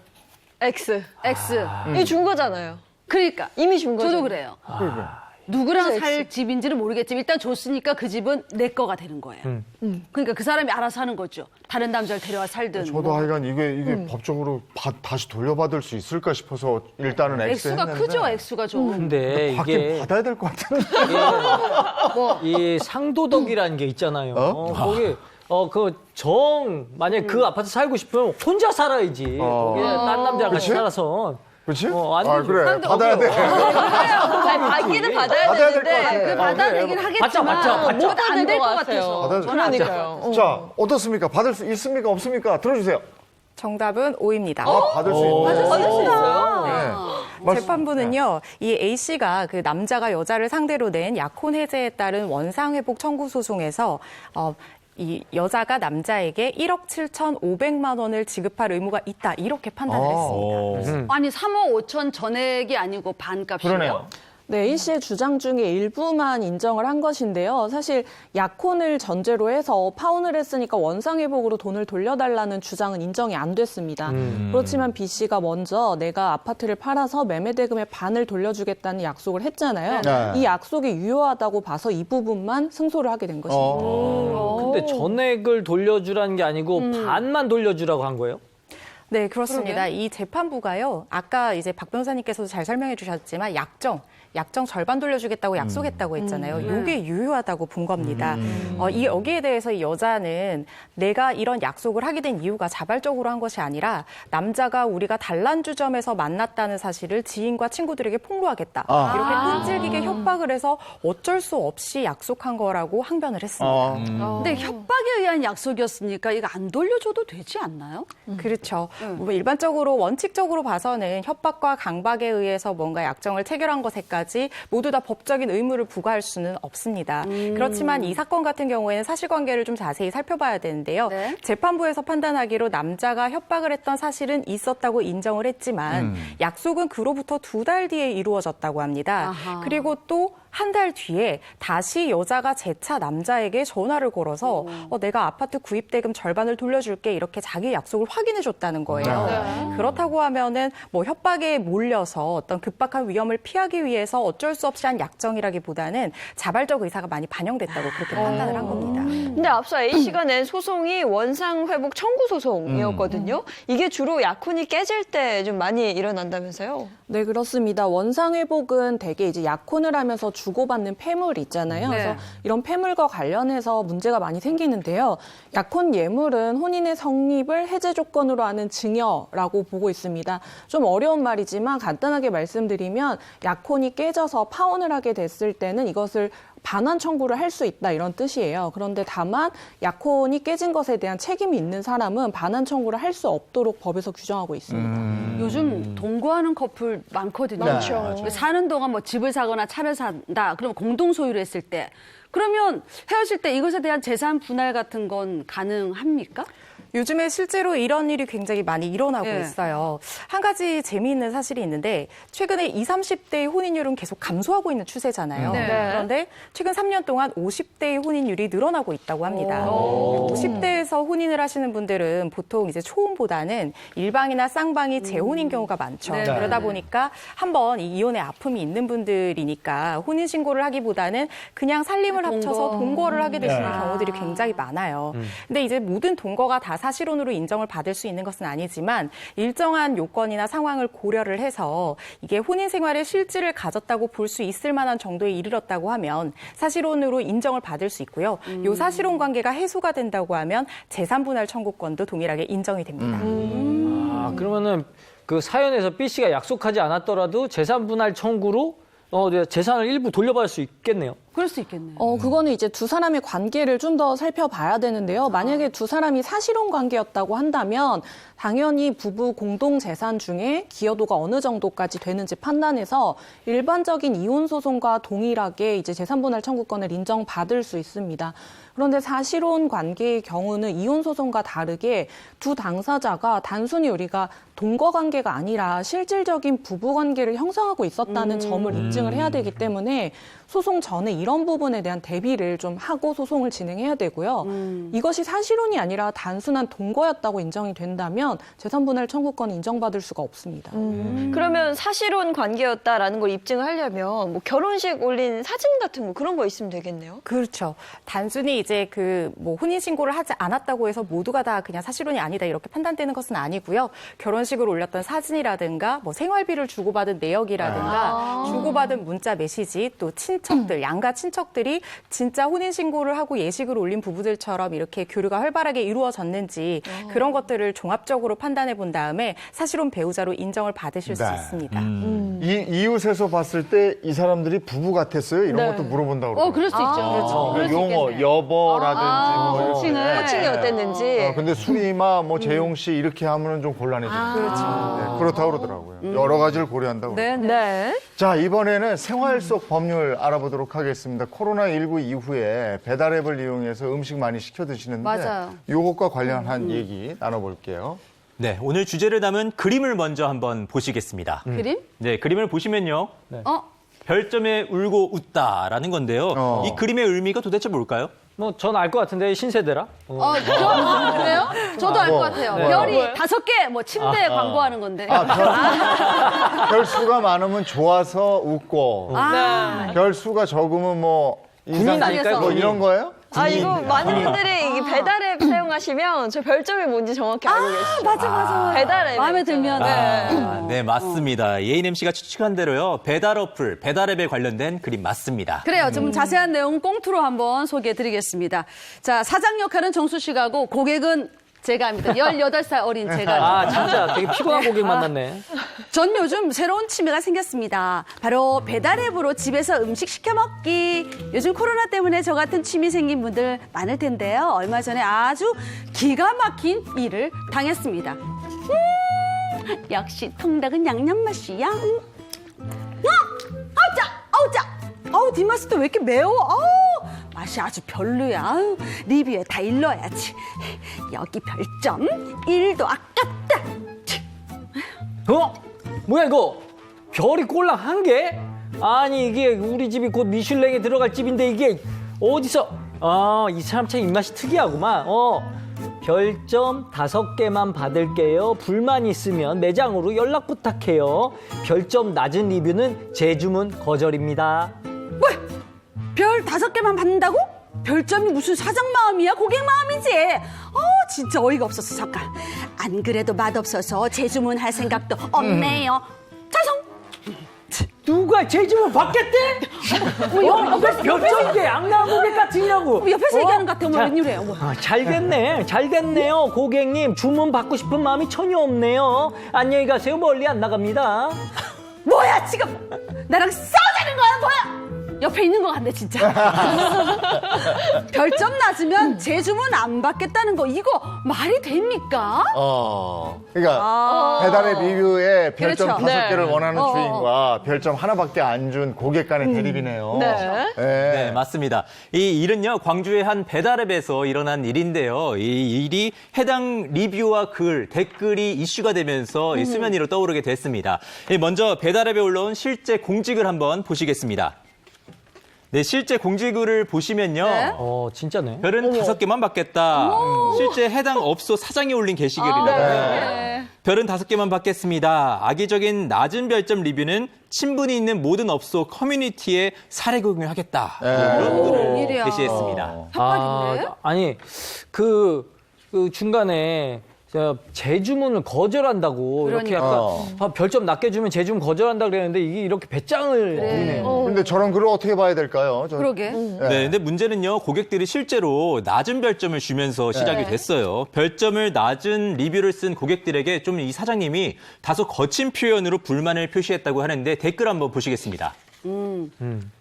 X. X. 이미 준 거잖아요. 그러니까 이미 준 거죠. 저도 그래요. 누구랑 살 집인지는 모르겠지만 일단 줬으니까 그 집은 내 거가 되는 거예요. 그러니까 그 사람이 알아서 하는 거죠. 다른 남자를 데려와 살든. 저도 하여간 이게 법적으로 다시 돌려받을 수 있을까 싶어서 일단은 X 액수가 했는데. 크죠, 액수가 좀. 근데 받긴 이게 받아야 될 것 같은데. 이 상도덕이라는 게 있잖아요. 거기 만약 그 아파트 살고 싶으면 혼자 살아야지. 거기에 딴 남자랑 같이 그치? 살아서. 그렇지? 안 되죠. 그래. 받아야 돼. 받기는 받아야 받아야 될것 되는데 같아. 그 받아내긴 하겠지만 받자. 못 받을 것 같아서. 받아야 돼. 그러니까요. 자, 어떻습니까? 받을 수 있습니까? 없습니까? 들어주세요. 정답은 O입니다. 받을 수 있는. 받을 수 있어요? 네. 재판부는요, 이 A씨가 그 남자가 여자를 상대로 낸 약혼 해제에 따른 원상회복 청구 소송에서 이 여자가 남자에게 1억 7,500만 원을 지급할 의무가 있다 이렇게 판단을 했습니다. 아니 3억 5천 전액이 아니고 반값이에요? 그러네요. 네, A 씨의 주장 중에 일부만 인정을 한 것인데요. 사실 약혼을 전제로 해서 파혼을 했으니까 원상회복으로 돈을 돌려달라는 주장은 인정이 안 됐습니다. 그렇지만 B 씨가 먼저 내가 아파트를 팔아서 매매대금의 반을 돌려주겠다는 약속을 했잖아요. 네. 이 약속이 유효하다고 봐서 이 부분만 승소를 하게 된 것입니다. 근데 전액을 돌려주라는 게 아니고 반만 돌려주라고 한 거예요? 네, 그렇습니다. 이 재판부가요, 아까 이제 박 변호사님께서도 잘 설명해 주셨지만 약정 절반 돌려주겠다고 약속했다고 했잖아요. 이게 유효하다고 본 겁니다. 여기에 대해서 이 여자는 내가 이런 약속을 하게 된 이유가 자발적으로 한 것이 아니라 남자가 우리가 단란주점에서 만났다는 사실을 지인과 친구들에게 폭로하겠다. 이렇게 끈질기게 협박을 해서 어쩔 수 없이 약속한 거라고 항변을 했습니다. 근데 협박에 의한 약속이었으니까 이거 안 돌려줘도 되지 않나요? 그렇죠. 뭐 일반적으로 원칙적으로 봐서는 협박과 강박에 의해서 뭔가 약정을 체결한 것에까지 모두 다 법적인 의무를 부과할 수는 없습니다. 그렇지만 이 사건 같은 경우에는 사실관계를 좀 자세히 살펴봐야 되는데요. 네. 재판부에서 판단하기로 남자가 협박을 했던 사실은 있었다고 인정을 했지만 약속은 그로부터 2달 뒤에 이루어졌다고 합니다. 그리고 또 한 달 뒤에 다시 여자가 재차 남자에게 전화를 걸어서 내가 아파트 구입대금 절반을 돌려줄게 이렇게 자기 약속을 확인해줬다는 거예요. 그렇다고 하면은 뭐 협박에 몰려서 어떤 급박한 위험을 피하기 위해서 어쩔 수 없이 한 약정이라기보다는 자발적 의사가 많이 반영됐다고 그렇게 판단을 한 겁니다. 근데 앞서 A씨가 낸 소송이 원상회복 청구 소송이었거든요. 이게 주로 약혼이 깨질 때 좀 많이 일어난다면서요? 네, 그렇습니다. 원상회복은 대개 이제 약혼을 하면서 주고받는 폐물이 있잖아요. 네. 그래서 이런 폐물과 관련해서 문제가 많이 생기는데요. 약혼 예물은 혼인의 성립을 해제 조건으로 하는 증여라고 보고 있습니다. 좀 어려운 말이지만 간단하게 말씀드리면 약혼이 깨져서 파혼을 하게 됐을 때는 이것을 반환 청구를 할 수 있다 이런 뜻이에요. 그런데 다만 약혼이 깨진 것에 대한 책임이 있는 사람은 반환 청구를 할 수 없도록 법에서 규정하고 있습니다. 요즘 동거하는 커플 많거든요. 많죠. 사는 동안 뭐 집을 사거나 차를 산다. 그러면 공동 소유를 했을 때 그러면 헤어질 때 이것에 대한 재산 분할 같은 건 가능합니까? 요즘에 실제로 이런 일이 굉장히 많이 일어나고 네. 있어요. 한 가지 재미있는 사실이 있는데 최근에 20, 30대의 혼인율은 계속 감소하고 있는 추세잖아요. 네. 그런데 최근 3년 동안 50대의 혼인율이 늘어나고 있다고 합니다. 50대에서 혼인을 하시는 분들은 보통 이제 초혼보다는 일방이나 쌍방이 재혼인 경우가 많죠. 네. 그러다 보니까 한번 이 이혼의 아픔이 있는 분들이니까 혼인 신고를 하기보다는 그냥 살림을 힘을 합쳐서 동거를 하게 되시는 네. 경우들이 굉장히 많아요. 근데 이제 모든 동거가 다 사실혼으로 인정을 받을 수 있는 것은 아니지만 일정한 요건이나 상황을 고려를 해서 이게 혼인 생활의 실질을 가졌다고 볼 수 있을 만한 정도에 이르렀다고 하면 사실혼으로 인정을 받을 수 있고요. 요 사실혼 관계가 해소가 된다고 하면 재산분할 청구권도 동일하게 인정이 됩니다. 아, 그러면은 그 사연에서 B 씨가 약속하지 않았더라도 재산 분할 청구로 재산을 일부 돌려받을 수 있겠네요. 그럴 수 있겠네요. 그거는 이제 두 사람의 관계를 좀 더 살펴봐야 되는데요. 만약에 두 사람이 사실혼 관계였다고 한다면 당연히 부부 공동 재산 중에 기여도가 어느 정도까지 되는지 판단해서 일반적인 이혼 소송과 동일하게 이제 재산분할 청구권을 인정받을 수 있습니다. 그런데 사실혼 관계의 경우는 이혼 소송과 다르게 두 당사자가 단순히 우리가 동거 관계가 아니라 실질적인 부부 관계를 형성하고 있었다는 점을 입증을 해야 되기 때문에 소송 전에 이런 부분에 대한 대비를 좀 하고 소송을 진행해야 되고요. 이것이 사실혼이 아니라 단순한 동거였다고 인정이 된다면 재산분할 청구권이 인정받을 수가 없습니다. 그러면 사실혼 관계였다라는 걸 입증을 하려면 뭐 결혼식 올린 사진 같은 거 그런 거 있으면 되겠네요. 그렇죠. 단순히 이제 뭐 혼인 신고를 하지 않았다고 해서 모두가 다 그냥 사실혼이 아니다 이렇게 판단되는 것은 아니고요. 결혼식을 올렸던 사진이라든가 뭐 생활비를 주고받은 내역이라든가 주고받은 문자 메시지 또 친척들, 양가 친척들이 진짜 혼인 신고를 하고 예식을 올린 부부들처럼 이렇게 교류가 활발하게 이루어졌는지 그런 것들을 종합적으로 판단해 본 다음에 사실혼 배우자로 인정을 받으실 수 있습니다. 이 이웃에서 봤을 때 이 사람들이 부부 같았어요? 이런 것도 물어본다고 그러더라고요. 그럴 수 있죠. 그렇죠. 그럴 수 용어, 있겠네. 여보라든지 뭐 호칭이 어땠는지. 근데 수리마, 뭐 재용 씨 이렇게 하면은 좀 곤란해지죠. 네, 그렇다고 그러더라고요. 여러 가지를 고려한다고. 네. 자, 이번에는 생활 속 법률 알아보도록 하겠습니다. 코로나19 이후에 배달앱을 이용해서 음식 많이 시켜 드시는데 맞아요. 요것과 관련한 얘기 나눠볼게요. 네, 오늘 주제를 담은 그림을 먼저 한번 보시겠습니다. 그림? 네, 그림을 보시면요. 어? 별점에 울고 웃다라는 건데요. 이 그림의 의미가 도대체 뭘까요? 뭐 전 알 것 같은데 신세대라. 그래요? 저도 알 것 같아요. 네. 별이 뭐예요? 5개, 뭐 침대 광고하는 건데. 별 수가 많으면 좋아서 웃고 별 수가 적으면 뭐 군인 아닐까요? 뭐 이런 거예요? 이거 많은 분들이 이게 배달앱 사용하시면 저 별점이 뭔지 정확히 알고 계시죠? 맞아. 배달앱 마음에 들면. 네, 맞습니다. 예인 MC가 추측한 대로요. 배달 어플, 배달앱에 관련된 그림 맞습니다. 그래요. 좀 자세한 내용은 꽁투로 한번 소개해드리겠습니다. 자, 사장 역할은 정수 씨가 고 고객은 제가 합니다. 18살 어린 제가. 진짜 되게 피곤한 고객 만났네. 전 요즘 새로운 취미가 생겼습니다. 바로 배달앱으로 집에서 음식 시켜 먹기. 요즘 코로나 때문에 저 같은 취미 생긴 분들 많을 텐데요. 얼마 전에 아주 기가 막힌 일을 당했습니다. 역시 통닭은 양념 맛이야. 아우 짜. 아우 뒷맛이 왜 이렇게 매워? 아우 맛이 아주 별로야. 아우, 리뷰에 다 일러야지. 여기 별점 1도 아깝다. 뭐야 이거? 별이 꼴랑 1개? 아니 이게 우리 집이 곧 미슐랭에 들어갈 집인데 이게 어디서? 이 사람 참 입맛이 특이하구만. 별점 5개만 받을게요. 불만 있으면 매장으로 연락 부탁해요. 별점 낮은 리뷰는 재주문 거절입니다. 별 5개만 받는다고? 별점이 무슨 사장 마음이야? 고객 마음이지? 진짜 어이가 없었어. 잠깐. 안 그래도 맛없어서 재주문할 생각도 없네요. 자성! 누가 재주문 받겠대? 별점인데 양나한 고객 같으냐고. 옆에서 얘기하는 것 같아. 어머, 자, 웬일이에요? 잘 됐네요. 고객님 주문 받고 싶은 마음이 전혀 없네요. 안녕히 가세요. 멀리 안 나갑니다. 뭐야 지금? 나랑 싸우자는 거야 뭐야? 옆에 있는 것 같네 진짜. 별점 낮으면 재주문 안 받겠다는 거 이거 말이 됩니까? 그러니까 배달앱 리뷰에 별점 그렇죠. 5개를 원하는 주인과 별점 하나밖에 안 준 고객 간의 대립이네요. 네, 맞습니다. 이 일은요, 광주의 한 배달앱에서 일어난 일인데요. 이 일이 해당 리뷰와 댓글이 이슈가 되면서 이 수면 위로 떠오르게 됐습니다. 먼저 배달앱에 올라온 실제 공직을 한번 보시겠습니다. 네, 실제 공지글을 보시면요. 네? 진짜네. 별은 5개만 받겠다. 실제 해당 업소 사장이 올린 게시글이라고요. 네. 별은 5개만 받겠습니다. 악의적인 낮은 별점 리뷰는 친분이 있는 모든 업소 커뮤니티에 사례 공유하겠다. 이런 글을 게시했습니다. 아니 그 중간에 재주문을 거절한다고 이렇게 약간 별점 낮게 주면 재주문 거절한다 그랬는데 이게 이렇게 배짱을 부리네요. 근데 저런 글을 어떻게 봐야 될까요? 그러게. 네, 근데 문제는요, 고객들이 실제로 낮은 별점을 주면서 시작이 됐어요. 별점을 낮은 리뷰를 쓴 고객들에게 좀 이 사장님이 다소 거친 표현으로 불만을 표시했다고 하는데 댓글 한번 보시겠습니다.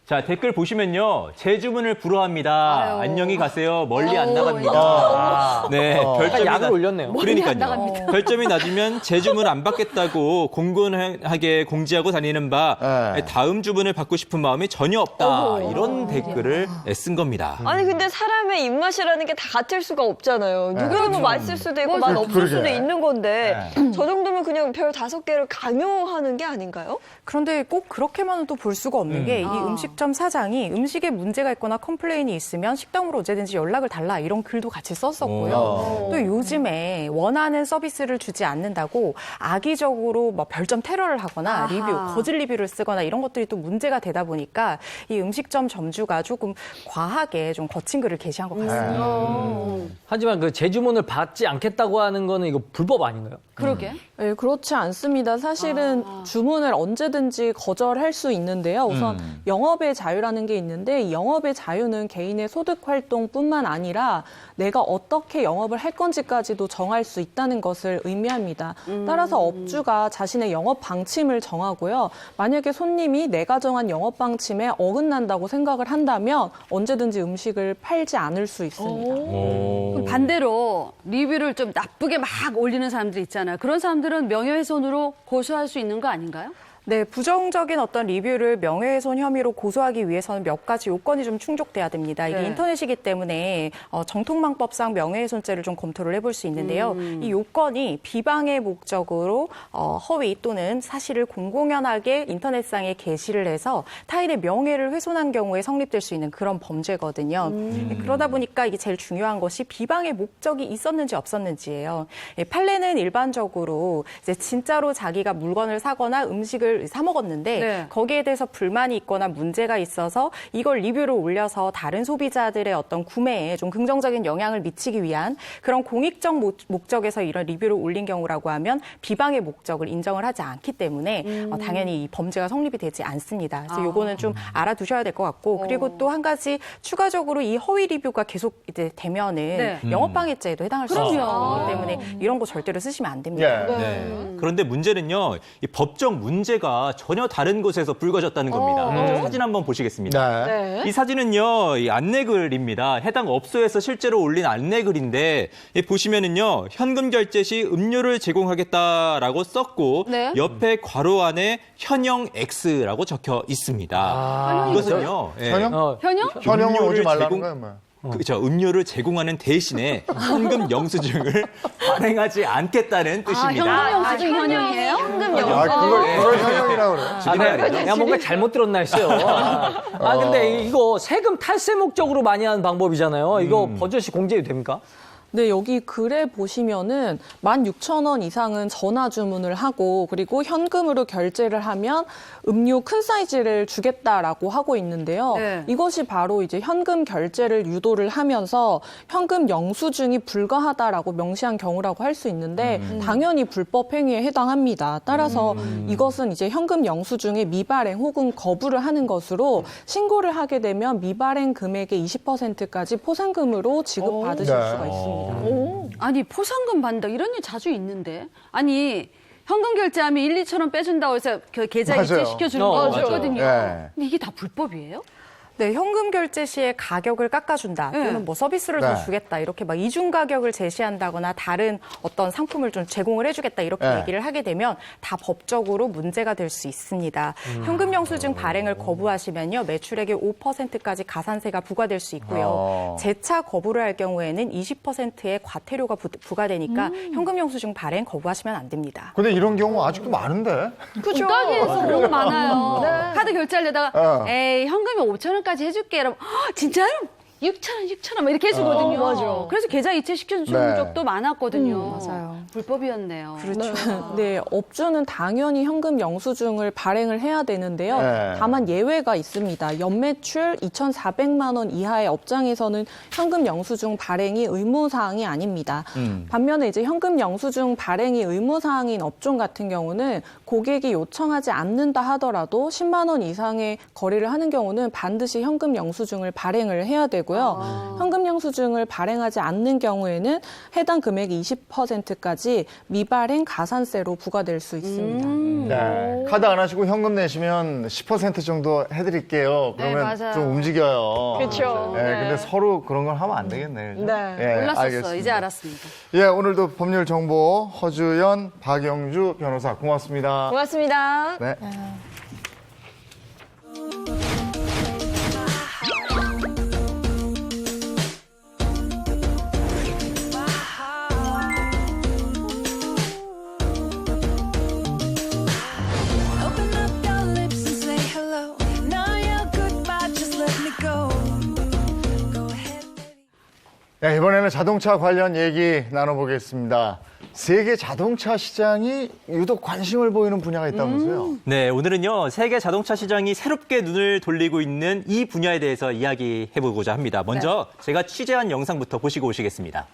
자, 댓글 보시면요. 제 주문을 불허합니다. 안녕히 가세요. 멀리 안 나갑니다. 네, 별점이 약을 올렸네요. 그러니까요. 별점이 낮으면 제 주문 안 받겠다고 공공하게 공지하고 다니는 바 다음 주문을 받고 싶은 마음이 전혀 없다. 이런 댓글을 쓴 겁니다. 아니 근데 사람의 입맛이라는 게 다 같을 수가 없잖아요. 누구는 뭐 맛있을 수도 있고 맛 없을 수도 있는 건데 저 정도면 그냥 별 5개를 강요하는 게 아닌가요? 그런데 꼭 그렇게만은 또 볼 수가 없는 게 이 음식점 사장이 음식에 문제가 있거나 컴플레인이 있으면 식당으로 언제든지 연락을 달라 이런 글도 같이 썼었고요. 또 요즘에 원하는 서비스를 주지 않는다고 악의적으로 뭐 별점 테러를 하거나 리뷰, 거짓 리뷰를 쓰거나 이런 것들이 또 문제가 되다 보니까 이 음식점 점주가 조금 과하게 좀 거친 글을 게시한 것 같습니다. 하지만 그 재주문을 받지 않겠다고 하는 거는 이거 불법 아닌가요? 그러게. 네, 그렇지 않습니다. 사실은 주문을 언제든지 거절할 수 있는데요. 우선 영업의 자유라는 게 있는데 이 영업의 자유는 개인의 소득 활동뿐만 아니라 내가 어떻게 영업을 할 건지까지도 정할 수 있다는 것을 의미합니다. 따라서 업주가 자신의 영업 방침을 정하고요. 만약에 손님이 내가 정한 영업 방침에 어긋난다고 생각을 한다면 언제든지 음식을 팔지 않을 수 있습니다. 그럼 반대로 리뷰를 좀 나쁘게 막 올리는 사람들 있잖아요. 그런 사람들은 명예훼손으로 고소할 수 있는 거 아닌가요? 네, 부정적인 어떤 리뷰를 명예훼손 혐의로 고소하기 위해서는 몇 가지 요건이 좀 충족돼야 됩니다. 이게 인터넷이기 때문에 정통망법상 명예훼손죄를 좀 검토를 해볼 수 있는데요. 이 요건이 비방의 목적으로 허위 또는 사실을 공공연하게 인터넷상에 게시를 해서 타인의 명예를 훼손한 경우에 성립될 수 있는 그런 범죄거든요. 그러다 보니까 이게 제일 중요한 것이 비방의 목적이 있었는지 없었는지예요. 판례는 일반적으로 이제 진짜로 자기가 물건을 사거나 음식을 사 먹었는데 거기에 대해서 불만이 있거나 문제가 있어서 이걸 리뷰로 올려서 다른 소비자들의 어떤 구매에 좀 긍정적인 영향을 미치기 위한 그런 공익적 목적에서 이런 리뷰를 올린 경우라고 하면 비방의 목적을 인정을 하지 않기 때문에 당연히 이 범죄가 성립이 되지 않습니다. 그래서 요거는 좀 알아두셔야 될 것 같고 그리고 또 한 가지 추가적으로 이 허위 리뷰가 계속 이제 되면은 영업방해죄에도 해당할 수 있어요. 그렇기 때문에 이런 거 절대로 쓰시면 안 됩니다. 그런데 문제는요, 이 법적 문제가 전혀 다른 곳에서 불거졌다는 겁니다. 사진 한번 보시겠습니다. 이 사진은요, 이 안내글입니다. 해당 업소에서 실제로 올린 안내글인데 보시면은요, 현금 결제 시 음료를 제공하겠다라고 썼고 옆에 괄호 안에 현형 X라고 적혀 있습니다. 이것은요, 현형 오지 말라는 거예요, 뭐. 그렇죠. 음료를 제공하는 대신에 현금 영수증을 발행하지 않겠다는 뜻입니다. 현금 영수증 현형이에요? 현금 그걸 현형이라고 그래요. 내가 뭔가 잘못 들었나 했어요. 근데 이거 세금 탈세 목적으로 많이 하는 방법이잖아요. 이거 버젓이 공개해도 됩니까? 네, 여기 글에 보시면은 16,000원 이상은 전화 주문을 하고 그리고 현금으로 결제를 하면 음료 큰 사이즈를 주겠다라고 하고 있는데요. 이것이 바로 이제 현금 결제를 유도를 하면서 현금 영수증이 불가하다라고 명시한 경우라고 할 수 있는데 당연히 불법 행위에 해당합니다. 따라서 이것은 이제 현금 영수증의 미발행 혹은 거부를 하는 것으로 신고를 하게 되면 미발행 금액의 20%까지 포상금으로 지급받으실 수가 있습니다. 아니 포상금 받는다 이런 일 자주 있는데 아니 현금 결제하면 1, 2천 빼준다고 해서 그 계좌 이체 시켜주는 거 있거든요. 근데 이게 다 불법이에요? 네, 현금 결제 시에 가격을 깎아준다 또는 뭐 서비스를 더 주겠다 이렇게 막 이중 가격을 제시한다거나 다른 어떤 상품을 좀 제공을 해주겠다 이렇게 얘기를 하게 되면 다 법적으로 문제가 될 수 있습니다. 현금 영수증 발행을 거부하시면요 매출액의 5%까지 가산세가 부과될 수 있고요. 재차 거부를 할 경우에는 20%의 과태료가 부과되니까 현금 영수증 발행 거부하시면 안 됩니다. 근데 이런 경우 아직도 많은데? 그렇죠. 가게에서 그런 거 많아요. 카드 결제하려다가 에이 현금이 5,000원까지 계좌까지 해줄게. 이러면 진짜요? 6,000원 이렇게 해주거든요. 맞아. 그래서 계좌 이체 시켜준 네. 적도 많았거든요. 맞아요. 불법이었네요. 그렇죠. 네, 업주는 당연히 현금 영수증을 발행을 해야 되는데요. 네. 다만 예외가 있습니다. 연매출 2,400만 원 이하의 업장에서는 현금 영수증 발행이 의무사항이 아닙니다. 반면에 이제 현금 영수증 발행이 의무사항인 업종 같은 경우는 고객이 요청하지 않는다 하더라도 10만 원 이상의 거래를 하는 경우는 반드시 현금 영수증을 발행을 해야 되고요. 현금 영수증을 발행하지 않는 경우에는 해당 금액의 20%까지 미발행 가산세로 부과될 수 있습니다. 네. 카드 안 하시고 현금 내시면 10% 정도 해드릴게요. 그러면 맞아요. 좀 움직여요. 그렇죠. 네, 네. 근데 서로 그런 걸 하면 안 되겠네요. 그죠? 네. 예, 몰랐었어요. 알겠습니다. 이제 알았습니다. 예, 오늘도 법률 정보 허주연, 박영주 변호사 고맙습니다. 고맙습니다. 네. 네, 이번에는 자동차 관련 얘기 나눠보겠습니다. 세계 자동차 시장이 유독 관심을 보이는 분야가 있다면서요? 네, 오늘은요, 세계 자동차 시장이 새롭게 눈을 돌리고 있는 이 분야에 대해서 이야기해보고자 합니다. 먼저 제가 취재한 영상부터 보시고 오시겠습니다.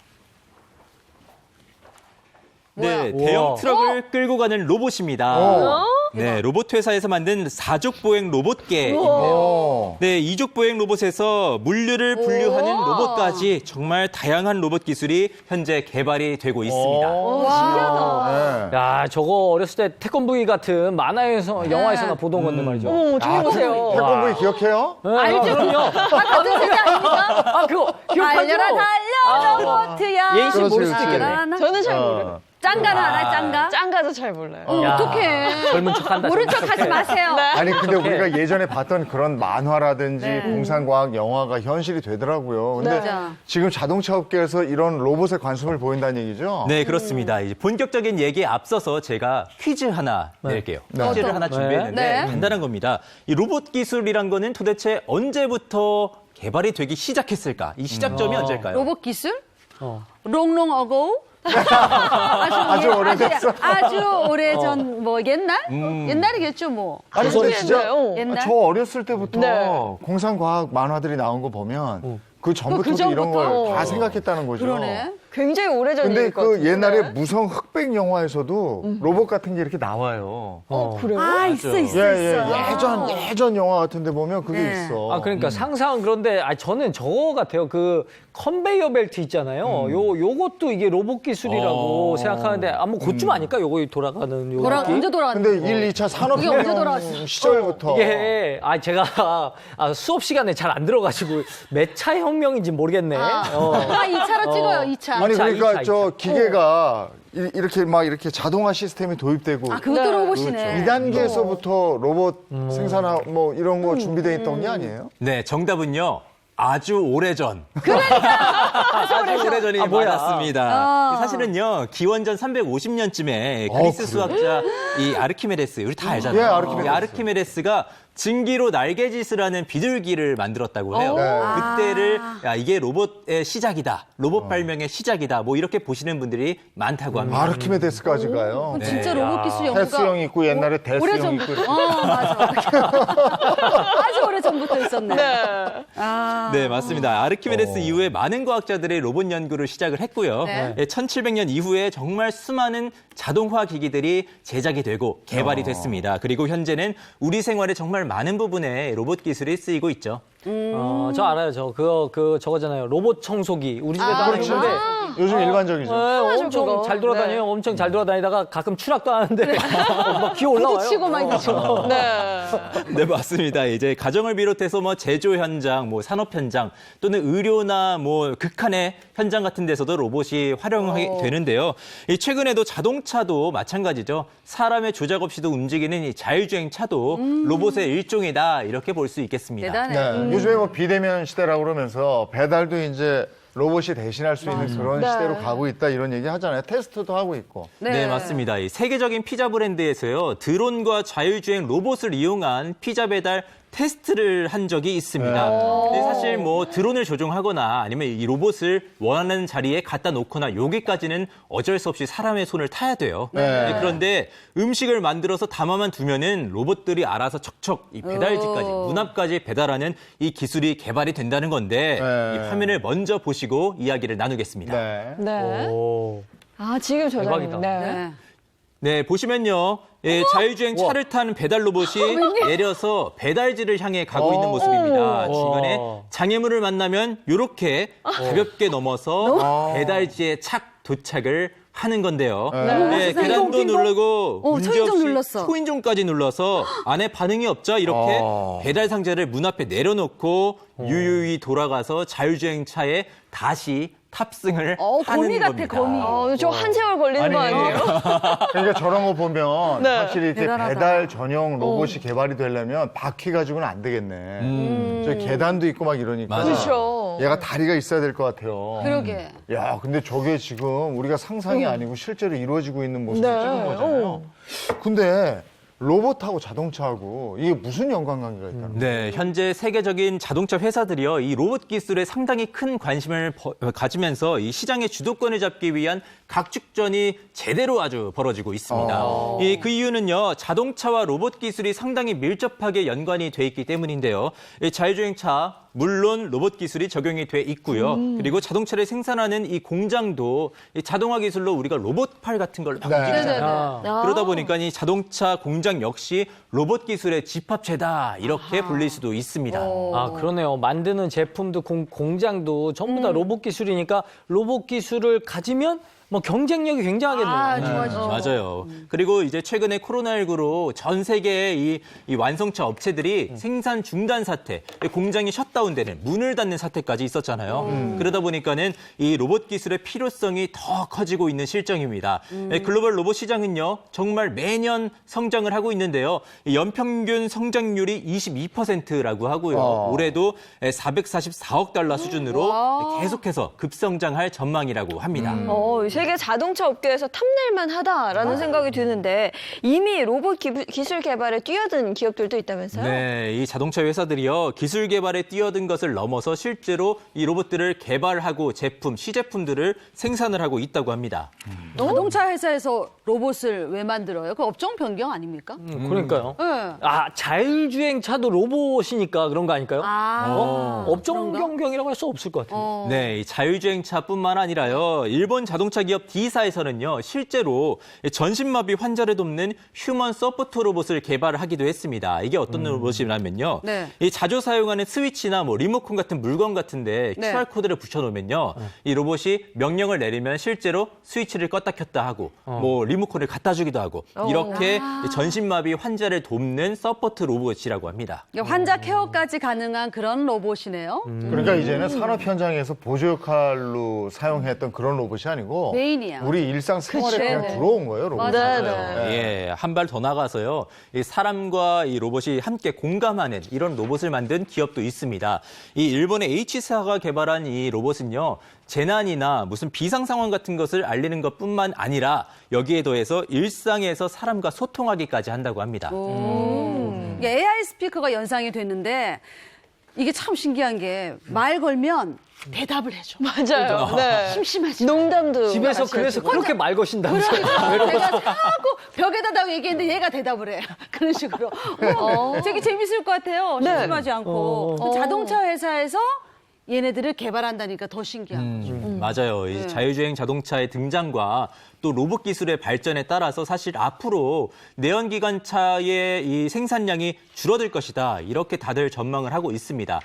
네, 대형 트럭을 끌고 가는 로봇입니다. 네, 로봇 회사에서 만든 사족 보행 로봇계인데요. 네, 이족 보행 로봇에서 물류를 분류하는 로봇까지 정말 다양한 로봇 기술이 현재 개발이 되고 있습니다. 신기하다. 야, 저거 어렸을 때 태권브이 같은 만화에서, 영화에서나 보던 건데 말이죠. 저기 보세요. 태권브이 기억해요? 네, 알죠? 그럼요. 같은 세대 아닙니까? 아, 그거 기억하죠? 달려라 달려 로봇이야. 예인 씨 모를 수도 그렇지, 있겠네. 저는 잘 모르요 짱가는 알아요? 짱가? 짱가도 잘 몰라요. 야, 어떡해. 젊은 척한다. 모른 척 하지 마세요. 아니, 근데 우리가 예전에 봤던 그런 만화라든지 공상과학 영화가 현실이 되더라고요. 근데 지금 자동차 업계에서 이런 로봇에 관심을 보인다는 얘기죠? 네, 그렇습니다. 이제 본격적인 얘기에 앞서서 제가 퀴즈 하나 낼게요. 퀴즈를 하나 준비했는데 간단한 겁니다. 이 로봇 기술이란 거는 도대체 언제부터 개발이 되기 시작했을까? 이 시작점이 언제일까요? 로봇 기술? 롱롱 어고? 아주 오래됐어. 아주 오래전 뭐 옛날? 옛날이겠죠 뭐. 아니, 근데 진짜 옛날? 저 어렸을 때부터 공상과학 만화들이 나온 거 보면 그 전부터 이런 걸 다 생각했다는 거죠. 그러네. 굉장히 오래전 근데 일일 것 그 같은데. 옛날에 무성 흑백 영화에서도 로봇 같은 게 이렇게 나와요. 그래요? 아, 있어. 예전 영화 같은데 보면 그게 있어. 아, 그러니까 상상은 그런데, 저는 저거 같아요. 그 컨베이어 벨트 있잖아요. 요것도 이게 로봇 기술이라고 생각하는데, 뭐 그쯤 아닐까? 요거 돌아가는 요 느낌? 언제 돌아왔는데? 근데 1, 2차 이게 언제 산업혁명 돌아왔어? 시절부터. 이게, 제가 수업 시간에 잘 안 들어가지고 몇 차 혁명인지 모르겠네. 2차로 찍어요, 2차. 아니, 그러니까 2차. 저 기계가 이렇게 자동화 시스템이 도입되고. 그것도 로봇이네. 2단계에서부터 로봇 생산하 뭐 이런 거 준비되어 있던 게 아니에요? 네, 정답은요. 아주 오래전. 아주 오래전이 뭐야. 맞았습니다. 사실은요, 기원전 350년쯤에 그리스 수학자 이 아르키메데스, 우리 다 알잖아요. 예, 아르키메데스. 이 아르키메데스가 증기로 날개짓을 하는 비둘기를 만들었다고 해요. 그때를 이게 로봇의 시작이다. 로봇 발명의 시작이다. 뭐 이렇게 보시는 분들이 많다고 합니다. 아르키메데스까지 가요. 진짜 로봇 기술 연구가 테스형 있고 옛날에 데스형 있고. 맞아. 아주 오래전부터 있었네. 네, 맞습니다. 아르키메데스 이후에 많은 과학자들이 로봇 연구를 시작을 했고요. 네. 1700년 이후에 정말 수많은 자동화 기기들이 제작이 되고 개발이 됐습니다. 그리고 현재는 우리 생활에 정말 많은 부분에 로봇 기술이 쓰이고 있죠. 저 알아요. 저거잖아요. 로봇 청소기. 우리 집에도 하나 그렇지. 있는데. 요즘 일반적이죠. 엄청 그거. 잘 돌아다녀요. 엄청 잘 돌아다니다가 가끔 추락도 하는데 막 기어 올라와요. 부딪히고 막 이러죠. 네, 맞습니다. 이제 가정을 비롯해서 뭐 제조 현장, 뭐 산업 현장 또는 의료나 뭐 극한의 현장 같은 데서도 로봇이 활용이 되는데요. 최근에도 자동차도 마찬가지죠. 사람의 조작 없이도 움직이는 이 자율주행 차도 로봇의 일종이다 이렇게 볼 수 있겠습니다. 대단해. 요즘에 뭐 비대면 시대라고 그러면서 배달도 이제 로봇이 대신할 수 있는 그런 시대로 가고 있다 이런 얘기 하잖아요. 테스트도 하고 있고. 네, 맞습니다. 이 세계적인 피자 브랜드에서요. 드론과 자율주행 로봇을 이용한 피자 배달 테스트를 한 적이 있습니다. 근데 사실 뭐 드론을 조종하거나 아니면 이 로봇을 원하는 자리에 갖다 놓거나 여기까지는 어쩔 수 없이 사람의 손을 타야 돼요. 그런데 음식을 만들어서 담아만 두면은 로봇들이 알아서 척척 이 배달지까지 문 앞까지 배달하는 이 기술이 개발이 된다는 건데 이 화면을 먼저 보시고 이야기를 나누겠습니다. 네. 아, 지금 저장이 대박이다. 네, 보시면요. 예, 자율주행 차를 탄 배달 로봇이 내려서 배달지를 향해 가고 있는 모습입니다. 중간에 장애물을 만나면 이렇게 가볍게 넘어서 배달지에 착 도착을 하는 건데요. 네, 계단도 누르고 문제없이 초인종까지 눌러서 안에 반응이 없죠. 이렇게 배달 상자를 문 앞에 내려놓고 유유히 돌아가서 자율주행 차에 다시 탑승을 하는 거미 같아, 겁니다. 거미. 저 한 세월 걸리는 거 아니에요? 그러니까 저런 거 보면 네. 확실히 이렇게 대단하다. 배달 전용 로봇이 개발이 되려면 바퀴 가지고는 안 되겠네. 저 계단도 있고 막 이러니까. 그렇죠. 얘가 다리가 있어야 될 것 같아요. 그러게. 야, 근데 저게 지금 우리가 상상이 아니고 실제로 이루어지고 있는 모습을 네. 찍은 거잖아요. 근데 로봇하고 자동차하고 이게 무슨 연관관계가 있다는 거예요? 네, 현재 세계적인 자동차 회사들이요, 이 로봇 기술에 상당히 큰 관심을 가지면서 이 시장의 주도권을 잡기 위한 각축전이 제대로 아주 벌어지고 있습니다. 그 이유는요, 자동차와 로봇 기술이 상당히 밀접하게 연관이 돼 있기 때문인데요. 이 자율주행차 물론 로봇 기술이 적용이 돼 있고요. 그리고 자동차를 생산하는 이 공장도 이 자동화 기술로 우리가 로봇팔 같은 걸 막 움직이잖아요. 그러다 보니까 이 자동차 공장 역시 로봇 기술의 집합체다 이렇게 불릴 수도 있습니다. 아, 그러네요. 만드는 제품도 공장도 전부 다 로봇 기술이니까 로봇 기술을 가지면 뭐 경쟁력이 굉장하겠네요. 맞아요. 그리고 이제 최근에 코로나19로 전 세계의 이 완성차 업체들이 생산 중단 사태, 공장이 셧다운되는 문을 닫는 사태까지 있었잖아요. 그러다 보니까는 이 로봇 기술의 필요성이 더 커지고 있는 실정입니다. 글로벌 로봇 시장은요, 정말 매년 성장을 하고 있는데요. 연평균 성장률이 22%라고 하고요. 올해도 444억 달러 수준으로 계속해서 급성장할 전망이라고 합니다. 세계 자동차 업계에서 탐낼만 하다라는 생각이 드는데 이미 로봇 기술 개발에 뛰어든 기업들도 있다면서요? 네, 이 자동차 회사들이요, 기술 개발에 뛰어든 것을 넘어서 실제로 이 로봇들을 개발하고 시제품들을 생산을 하고 있다고 합니다. 자동차 회사에서 로봇을 왜 만들어요? 그 업종 변경 아닙니까? 그러니까요. 네. 아, 자율주행차도 로봇이니까 그런 거 아닐까요? 업종 변경이라고 할 수 없을 것 같은데. 네, 이 자율주행차뿐만 아니라요, 일본 자동차 기업 D사에서는요, 실제로 전신마비 환자를 돕는 휴먼 서포트 로봇을 개발하기도 했습니다. 이게 어떤 로봇이냐면요, 이 자주 사용하는 스위치나 뭐 리모컨 같은 물건 같은데 QR 코드를 붙여놓으면요, 이 로봇이 명령을 내리면 실제로 스위치를 껐다 켰다 하고 뭐 리모컨을 갖다 주기도 하고 이렇게 전신마비 환자를 돕는 서포트 로봇이라고 합니다. 환자 케어까지 가능한 그런 로봇이네요. 그러니까 이제는 산업 현장에서 보조 역할로 사용했던 그런 로봇이 아니고 메인이야. 우리 일상 생활에 그냥 들어온 거예요, 로봇이. 예, 한 발 더 나가서요, 이 사람과 이 로봇이 함께 공감하는 이런 로봇을 만든 기업도 있습니다. 이 일본의 H사가 개발한 이 로봇은요, 재난이나 무슨 비상 상황 같은 것을 알리는 것뿐만 아니라 여기에 더해서 일상에서 사람과 소통하기까지 한다고 합니다. AI 스피커가 연상이 됐는데 이게 참 신기한 게 말 걸면 대답을 해줘. 맞아요. 네. 심심하지. 농담도. 집에서 그래서 그렇게 말 거신다면서요. 내가 자꾸 벽에다 얘기했는데 얘가 대답을 해. 그런 식으로. 되게 재밌을 것 같아요. 심심하지 않고. 자동차 회사에서 얘네들을 개발한다니까 더 신기한. 맞아요. 이 자율주행 자동차의 등장과 또 로봇 기술의 발전에 따라서 사실 앞으로 내연기관차의 이 생산량이 줄어들 것이다, 이렇게 다들 전망을 하고 있습니다.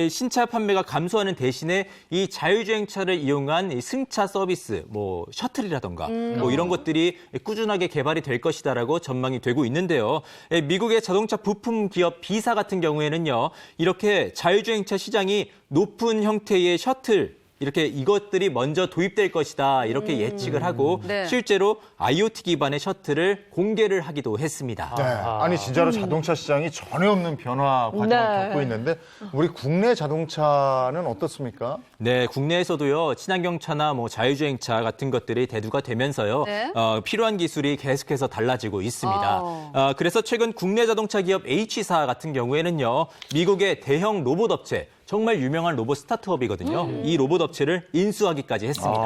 신차 판매가 감소하는 대신에 이 자율주행차를 이용한 이 승차 서비스, 뭐 셔틀이라던가 뭐 이런 것들이 꾸준하게 개발이 될 것이다라고 전망이 되고 있는데요. 미국의 자동차 부품 기업 B사 같은 경우에는요, 이렇게 자율주행차 시장이 높은 형태의 셔틀 이렇게 이것들이 먼저 도입될 것이다 이렇게 예측을 하고 네. 실제로 IoT 기반의 셔틀을 공개를 하기도 했습니다. 네. 아니 진짜로 자동차 시장이 전혀 없는 변화 과정을 네. 겪고 있는데 우리 국내 자동차는 어떻습니까? 네, 국내에서도요 친환경차나 뭐 자율주행차 같은 것들이 대두가 되면서요 네. 필요한 기술이 계속해서 달라지고 있습니다. 그래서 최근 국내 자동차 기업 H사 같은 경우에는요 미국의 대형 로봇 업체 정말 유명한 로봇 스타트업이거든요. 이 로봇 업체를 인수하기까지 했습니다.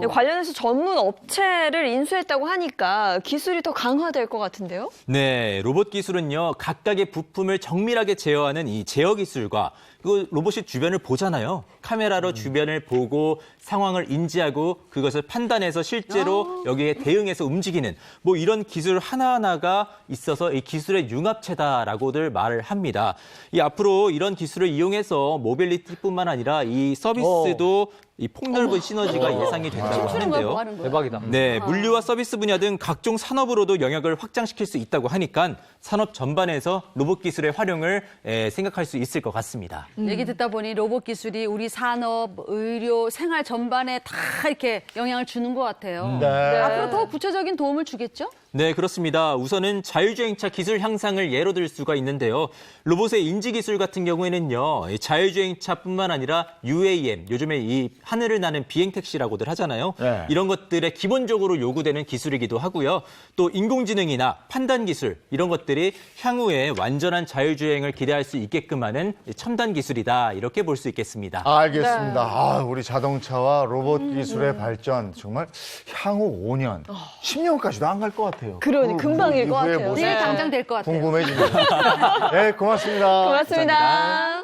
네, 관련해서 전문 업체를 인수했다고 하니까 기술이 더 강화될 것 같은데요? 네, 로봇 기술은요 각각의 부품을 정밀하게 제어하는 이 제어 기술과 그 로봇이 주변을 보잖아요. 카메라로 주변을 보고 상황을 인지하고 그것을 판단해서 실제로 여기에 대응해서 움직이는 뭐 이런 기술 하나하나가 있어서 이 기술의 융합체다라고들 말을 합니다. 이 앞으로 이런 기술을 이용해서 모빌리티뿐만 아니라 이 서비스도 이 폭넓은 시너지가 예상이 된다고 하는데요. 대박이다. 네, 물류와 서비스 분야 등 각종 산업으로도 영역을 확장시킬 수 있다고 하니까 산업 전반에서 로봇 기술의 활용을 생각할 수 있을 것 같습니다. 얘기 듣다 보니 로봇 기술이 우리 산업, 의료, 생활 전반에 다 이렇게 영향을 주는 것 같아요. 네. 앞으로 더 구체적인 도움을 주겠죠? 네, 그렇습니다. 우선은 자율주행차 기술 향상을 예로 들 수가 있는데요. 로봇의 인지 기술 같은 경우에는요. 이 자율주행차뿐만 아니라 UAM, 요즘에 이 하늘을 나는 비행택시라고들 하잖아요. 네. 이런 것들에 기본적으로 요구되는 기술이기도 하고요. 또 인공지능이나 판단 기술 이런 것들이 향후에 완전한 자율주행을 기대할 수 있게끔 하는 첨단 기술이다. 이렇게 볼 수 있겠습니다. 알겠습니다. 아, 우리 자동차와 로봇 기술의 발전 정말 향후 5년, 10년까지도 안 갈 것 같아요. 그러니 금방일 것 이후의 같아요. 모습 내일 당장 될 것 같아요. 궁금해집니다. 네, 고맙습니다. 고맙습니다.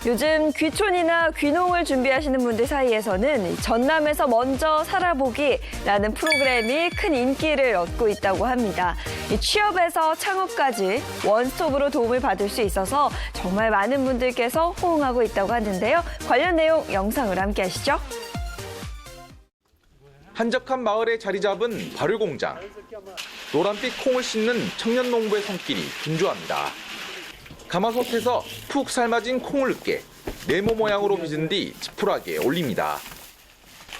요즘 귀촌이나 귀농을 준비하시는 분들 사이에서는 전남에서 먼저 살아보기라는 프로그램이 큰 인기를 얻고 있다고 합니다. 취업에서 창업까지 원스톱으로 도움을 받을 수 있어서 정말 많은 분들께서 호응하고 있다고 하는데요. 관련 내용 영상으로 함께 하시죠. 한적한 마을에 자리 잡은 발효공장. 노란빛 콩을 씻는 청년 농부의 손길이 분주합니다. 가마솥에서 푹 삶아진 콩을 으깨 네모 모양으로 빚은 뒤 지푸라기에 올립니다.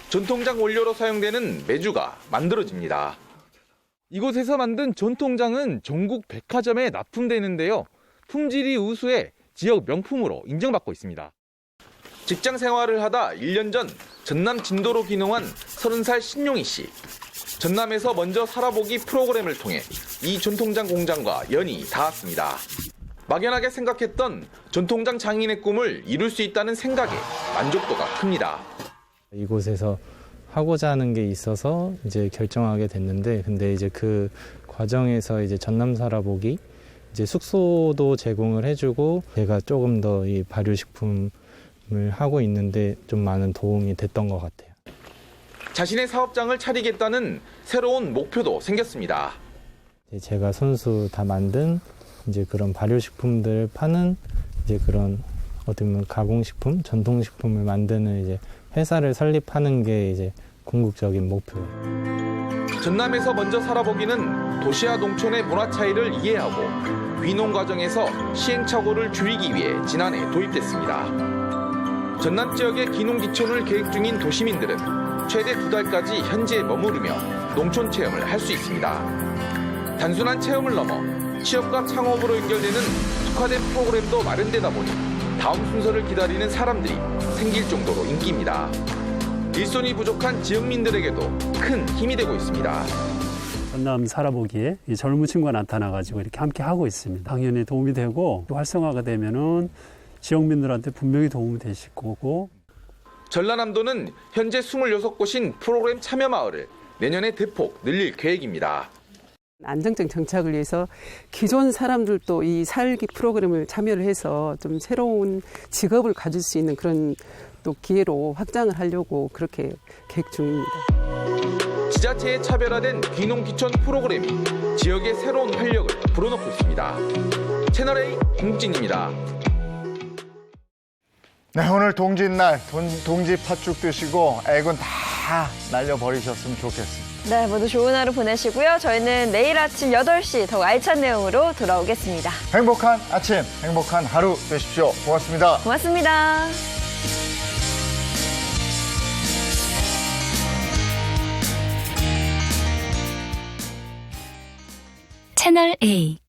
전통장 원료로 사용되는 메주가 만들어집니다. 이곳에서 만든 전통장은 전국 백화점에 납품되는데요. 품질이 우수해 지역 명품으로 인정받고 있습니다. 직장 생활을 하다 1년 전 전남 진도로 귀농한 30살 신용희 씨. 전남에서 먼저 살아보기 프로그램을 통해 이 전통장 공장과 연이 닿았습니다. 막연하게 생각했던 전통장 장인의 꿈을 이룰 수 있다는 생각에 만족도가 큽니다. 이곳에서 하고자 하는 게 있어서 이제 결정하게 됐는데, 근데 이제 그 과정에서 이제 전남 살아보기 이제 숙소도 제공을 해주고 제가 조금 더 이 발효식품을 하고 있는데 좀 많은 도움이 됐던 것 같아요. 자신의 사업장을 차리겠다는 새로운 목표도 생겼습니다. 제가 손수 다 만든 이제 그런 발효식품들 파는 이제 그런 어떻게 보면 가공식품, 전통식품을 만드는 이제 회사를 설립하는 게 이제 궁극적인 목표예요. 전남에서 먼저 살아보기는 도시와 농촌의 문화 차이를 이해하고 귀농 과정에서 시행착오를 줄이기 위해 지난해 도입됐습니다. 전남 지역의 귀농 귀촌을 계획 중인 도시민들은 최대 2달까지 현지에 머무르며 농촌 체험을 할 수 있습니다. 단순한 체험을 넘어 취업과 창업으로 연결되는 특화된 프로그램도 마련되다 보니 다음 순서를 기다리는 사람들이 생길 정도로 인기입니다. 일손이 부족한 지역민들에게도 큰 힘이 되고 있습니다. 전남 살아보기에 이 젊은 친구가 나타나가지고 이렇게 함께 하고 있습니다. 당연히 도움이 되고 활성화가 되면은 지역민들한테 분명히 도움이 되실 거고. 전라남도는 현재 26곳인 프로그램 참여 마을을 내년에 대폭 늘릴 계획입니다. 안정적 정착을 위해서 기존 사람들도 이 살기 프로그램을 참여를 해서 좀 새로운 직업을 가질 수 있는 그런 또 기회로 확장을 하려고 그렇게 계획 중입니다. 지자체의 차별화된 귀농 귀촌 프로그램이 지역의 새로운 활력을 불어넣고 있습니다. 채널A 공진입니다. 네, 오늘 동짓날 동지 팥죽 드시고 애군 다 다 날려버리셨으면 좋겠습니다. 네, 모두 좋은 하루 보내시고요. 저희는 내일 아침 8시 더 알찬 내용으로 돌아오겠습니다. 행복한 아침, 행복한 하루 되십시오. 고맙습니다. 고맙습니다. 채널 A